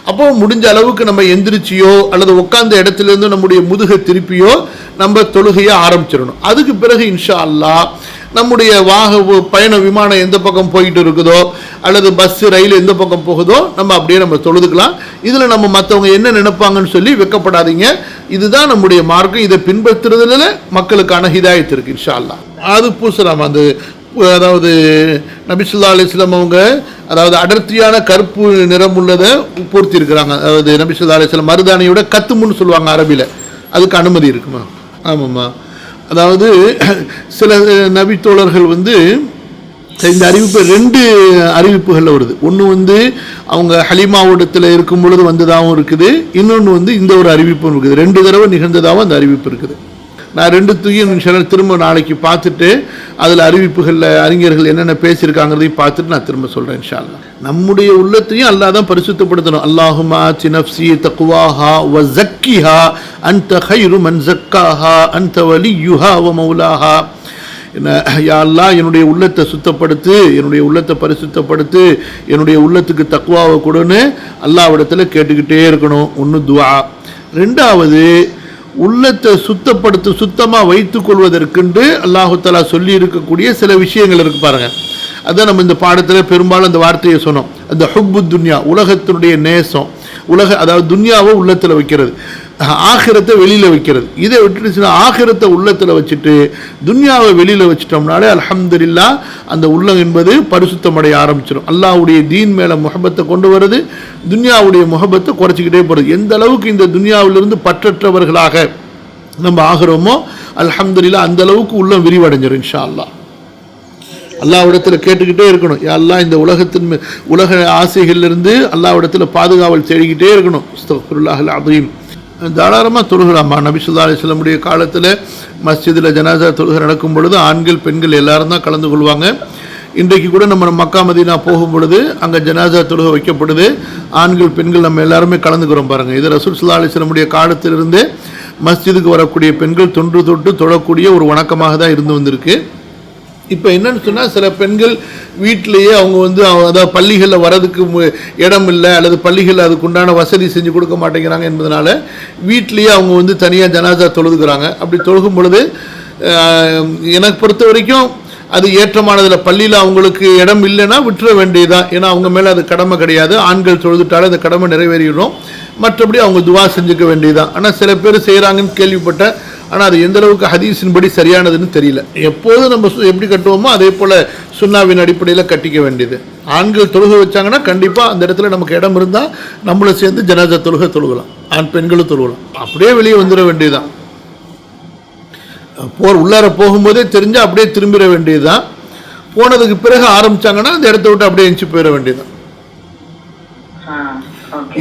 [SPEAKER 1] அப்போ முடிஞ்ச அளவுக்கு நம்ம எந்திரிச்சியோ அல்லது உட்கார்ந்த இடத்துலேருந்து நம்முடைய முதுகை திருப்பியோ நம்ம தொழுகையை ஆரம்பிச்சிடணும். அதுக்கு பிறகு இன்ஷா அல்லாஹ் நம்முடைய பயண விமானம் எந்த பக்கம் போயிட்டு இருக்குதோ அல்லது பஸ் ரயில் எந்த பக்கம் போகுதோ நம்ம அப்படியே நம்ம தொழுதுக்கலாம். இதில் நம்ம மற்றவங்க என்ன நினைப்பாங்கன்னு சொல்லி வெக்கப்படாதீங்க. இதுதான் நம்முடைய மார்க்கம். இதை பின்பற்றுறதுல மக்களுக்கான ஹிதாயத் இருக்கு இன்ஷா அல்லாஹ். அது பூசலாம். அந்த அதாவது நபி ஸல்லல்லாஹு அலைஹி வஸல்லம் அவங்க அதாவது அடர்த்தியான கருப்பு நிறம் உள்ளதை பூர்த்தி இருக்கிறாங்க. அதாவது நபி ஸல்லல்லாஹு அலைஹி வஸல்லம் மருதாணியோட கத்துமுன்னு சொல்லுவாங்க அரபியில். அதுக்கு அனுமதி இருக்குமா? ஆமாம்மா. அதாவது சில நபி தோழர்கள் இந்த அறிவிப்பு 2 அறிவிப்புகளில் வருது. ஒன்று அவங்க ஹலீமாவோடத்தில் இருக்கும் பொழுது வந்ததாகவும் இருக்குது, இன்னொன்று இந்த ஒரு அறிவிப்பும் இருக்குது. 2 தடவை நிகழ்ந்ததாகவும் அந்த அறிவிப்பு இருக்குது. நான் 2த்தையும் திரும்ப நாளைக்கு பார்த்துட்டு அதில் அறிவிப்புகளில் அறிஞர்கள் என்னென்ன பேசியிருக்காங்கிறதையும் பார்த்துட்டு நான் திரும்ப சொல்கிறேன் இன்ஷா அல்லாஹ். நம்முடைய உள்ளத்தையும் அல்லாஹ் தான் பரிசுத்தப்படுத்தணும். அல்லாஹும்ம ஆத்தி நஃப்ஸி தக்வாஹா வ ஸக்கிஹா அன்த கைரு மன் ஸக்காஹா அன்த வலியுஹா வ மௌலாஹா. யா அல்லாஹ் என்னுடைய உள்ளத்தை சுத்தப்படுத்து, என்னுடைய உள்ளத்தை பரிசுத்தப்படுத்து, என்னுடைய உள்ளத்துக்கு தக்வாவை கொடுன்னு அல்லாஹ்விடத்தில் கேட்டுக்கிட்டே இருக்கணும். ஒன்று துஆ. 2வது உள்ளத்தை சுத்தமாக வைத்துக் கொள்வதற்கென்று அல்லாஹு தஆலா சொல்லி இருக்கக்கூடிய சில விஷயங்கள் இருக்கு பாருங்க. அதான் நம்ம இந்த பாடத்தில் பெரும்பாலும் அந்த வார்த்தையை சொன்னோம். அந்த ஹுப்பு துன்யா, உலகத்தினுடைய நேசம், அதாவது துன்யாவை உள்ளத்தில் வைக்கிறது. ஆகிரத்தை வெளியில் வைக்கிறது. இதை விட்டுட்டு ஆகிரத்தை உள்ளத்தில் வச்சுட்டு துன்யாவை வெளியில் வச்சுட்டோம்னாலே அல்ஹம்துலில்லாஹ் அந்த உள்ளம் என்பது பரிசுத்தமடைய ஆரம்பிச்சிடும். அல்லாஹ்வுடைய தீன் மேலே முஹப்பத்தை கொண்டு வருது, துன்யாவுடைய முஹப்பத்தை குறைச்சிக்கிட்டே போகிறது. எந்த அளவுக்கு இந்த துன்யாவிலிருந்து பற்றற்றவர்களாக நம்ம ஆகிறோமோ அல்ஹம்துலில்லாஹ் அந்த அளவுக்கு உள்ளம் விரிவடைஞ்சிடும் இன்ஷா அல்லாஹ். அல்லாஹ்விடத்தில் கேட்டுக்கிட்டே இருக்கணும், யா அல்லாஹ் இந்த உலக ஆசைகளிலிருந்து அல்லாஹ்விடத்தில் பாதுகாவல் தேடிக்கிட்டே இருக்கணும். அஸ்தக்ஃபிருல்லாஹல் அஸீம். தாராளமாக தொழுகலாமா. நபி ஸல்லல்லாஹு அலைஹி வஸல்லமுடைய காலத்தில் மஸ்ஜிதில் ஜனாஸா தொழுகை நடக்கும் பொழுது ஆண்கள் பெண்கள் எல்லாரும் தான் கலந்து கொள்வாங்க. இன்றைக்கு கூட நம்ம மக்கா மதீனா போகும் பொழுது அங்கே ஜனாஸா தொழுகை வைக்கப்படுது. ஆண்கள் பெண்கள் நம்ம எல்லாருமே கலந்துக்கிறோம் பாருங்கள். இது ரசூல் ஸல்லல்லாஹு அலைஹி வஸல்லமுடைய காலத்திலிருந்தே மஸ்ஜிதுக்கு வரக்கூடிய பெண்கள் தொன்று தொட்டு தொழக்கூடிய ஒரு வணக்கமாக தான் இருந்து வந்திருக்கு. இப்போ என்னன்னு சொன்னால் சில பெண்கள் வீட்டிலேயே அவங்க அதாவது பள்ளிகளில் வரதுக்கு இடம் இல்லை அல்லது பள்ளிகளில் அதுக்குண்டான வசதி செஞ்சு கொடுக்க மாட்டேங்கிறாங்க என்பதனால வீட்டிலேயே அவங்க தனியாக ஜனாஸா தொழுதுக்கிறாங்க. அப்படி தொழுகும் பொழுது எனக்கு பொறுத்த வரைக்கும் அது ஏற்றமானதில். பள்ளியில் அவங்களுக்கு இடம் இல்லைன்னா விட்டுற வேண்டியதுதான். ஏன்னா அவங்க மேலே அது கடமை கிடையாது. ஆண்கள் தொழுதுட்டாலும் அந்த கடமை நிறைவேறிடும். மற்றபடி அவங்க துவா செஞ்சுக்க வேண்டியதுதான். ஆனால் சில பேர் செய்கிறாங்கன்னு கேள்விப்பட்டேன். ஆனால் அது எந்த அளவுக்கு ஹதீஸின்படி சரியானதுன்னு தெரியல. எப்போதும் நம்ம எப்படி கட்டுவோமோ அதே போல் சுன்னாவின் அடிப்படையில் கட்டிக்க வேண்டியது. ஆண்கள் தொழுகை வச்சாங்கன்னா கண்டிப்பாக அந்த இடத்துல நமக்கு இடம் இருந்தால் நம்மளை சேர்ந்து ஜனாஸா தொழுகலாம். ஆண் பெண்களும் தொழுகலாம். அப்படியே வெளியே வந்துட வேண்டியதுதான். உள்ளார போகும்போதே தெரிஞ்சால் அப்படியே திரும்பிட வேண்டியதுதான். போனதுக்கு பிறகு ஆரம்பித்தாங்கன்னா அந்த இடத்த விட்டு அப்படியே எஞ்சி போயிட வேண்டியதுதான்.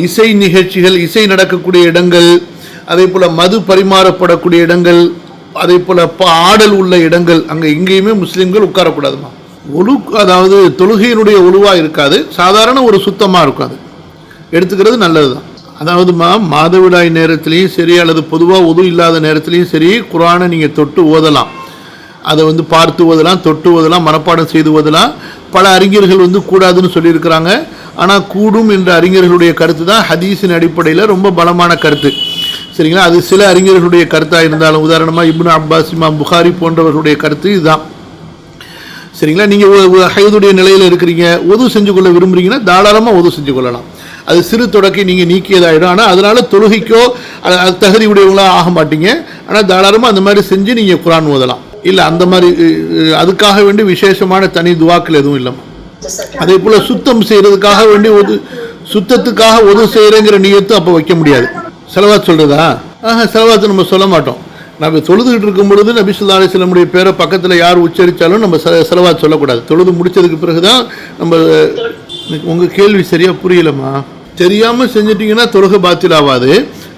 [SPEAKER 1] இசை நிகழ்ச்சிகள், இசை நடக்கக்கூடிய இடங்கள், அதே போல் மது பரிமாறப்படக்கூடிய இடங்கள், அதே போல் ஆடல் உள்ள இடங்கள், அங்கே எங்கேயுமே முஸ்லீம்கள் உட்காரக்கூடாதுமா. அதாவது தொழுகையினுடைய ஒழுவாக இருக்காது, சாதாரண ஒரு சுத்தமாக இருக்காது. எடுத்துக்கிறது நல்லது தான். அதாவதுமா மாதவிடாய் நேரத்துலையும் சரி அல்லது பொதுவாக உது இல்லாத நேரத்துலையும் சரி குர்ஆனை நீங்கள் தொட்டு ஓதலாம். அதை பார்த்து ஓதலாம், தொட்டு ஓதலாம், மனப்பாடம் செய்து ஓதலாம். பல அறிஞர்கள் கூடாதுன்னு சொல்லியிருக்கிறாங்க. ஆனால் கூடும் என்ற அறிஞர்களுடைய கருத்து தான் ஹதீஸின் அடிப்படையில் ரொம்ப பலமான கருத்து. சரிங்களா? அது சில அறிஞர்களுடைய கருத்தாக இருந்தாலும், உதாரணமாக இப்னு அப்பாஸ், இமாம் புகாரி போன்றவர்களுடைய கருத்து இதுதான். சரிங்களா? நீங்கள் ஹைதுடைய நிலையில் இருக்கிறீங்க, உது செஞ்சு கொள்ள விரும்புகிறீங்கன்னா தாராளமாக உது செஞ்சு கொள்ளலாம். அது சிறு தொடக்கை நீங்கள் நீக்கியதாகிடும். ஆனால் அதனால் தொழுகைக்கோ தகுதி உடையவங்களாக ஆக மாட்டீங்க. ஆனால் தாராளமாக அந்த மாதிரி செஞ்சு நீங்கள் குர்ஆன் ஓதலாம். இல்லை அந்த மாதிரி அதுக்காக வேண்டி விசேஷமான தனி துவாக்கள் எதுவும் இல்லைம்மா. அதே போல் சுத்தம் செய்கிறதுக்காக வேண்டி சுத்தத்துக்காக உது செய்கிறேங்கிற நியத்து அப்போ வைக்க முடியாது. செலவாத் சொல்கிறதா? செலவாத்து நம்ம சொல்ல மாட்டோம். நம்ம தொழுதுகிட்டு இருக்கும் பொழுது நபி ஸல்லல்லாஹு அலைஹி வஸல்லமுடைய பேரை பக்கத்தில் யார் உச்சரித்தாலும் நம்ம செலவாத் சொல்லக்கூடாது. தொழுது முடித்ததுக்கு பிறகு தான் நம்ம. உங்கள் கேள்வி சரியாக புரியலம்மா. தெரியாமல் செஞ்சிட்டிங்கன்னா தொழுகை பாத்தில் ஆகாது.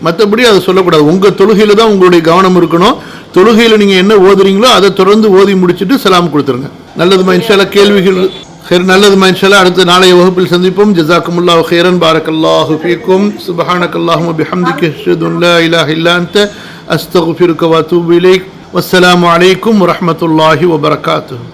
[SPEAKER 1] மற்றபடி அதை சொல்லக்கூடாது. உங்கள் தொழுகையில் தான் உங்களுடைய கவனம் இருக்கணும். தொழுகையில் நீங்கள் என்ன ஓதுறீங்களோ அதை தொடர்ந்து ஓதி முடிச்சுட்டு சலாம் கொடுத்துருங்க. நல்லதுமா இன்ஷா அல்லாஹ். கேள்விகள் நல்லதுமா இன்ஷா அல்லாஹ். அடுத்த நாளைய வகுப்பில் சந்திப்போம். ஜஸாக்குமுல்லாஹு ஹைரன், பாரக்கல்லாஹு ஃபீக்கும், சுப்ஹானக்கல்லாஹும்ம பிஹம்திக, அஷ்ஹது அன் லா இலாஹ இல்லா அன்த, அஸ்தக்ஃபிருக வ அத்தூபு இலைக். வஸ்ஸலாமு அலைக்கும் வரஹ்மத்துல்லாஹி வபரகாத்துஹு.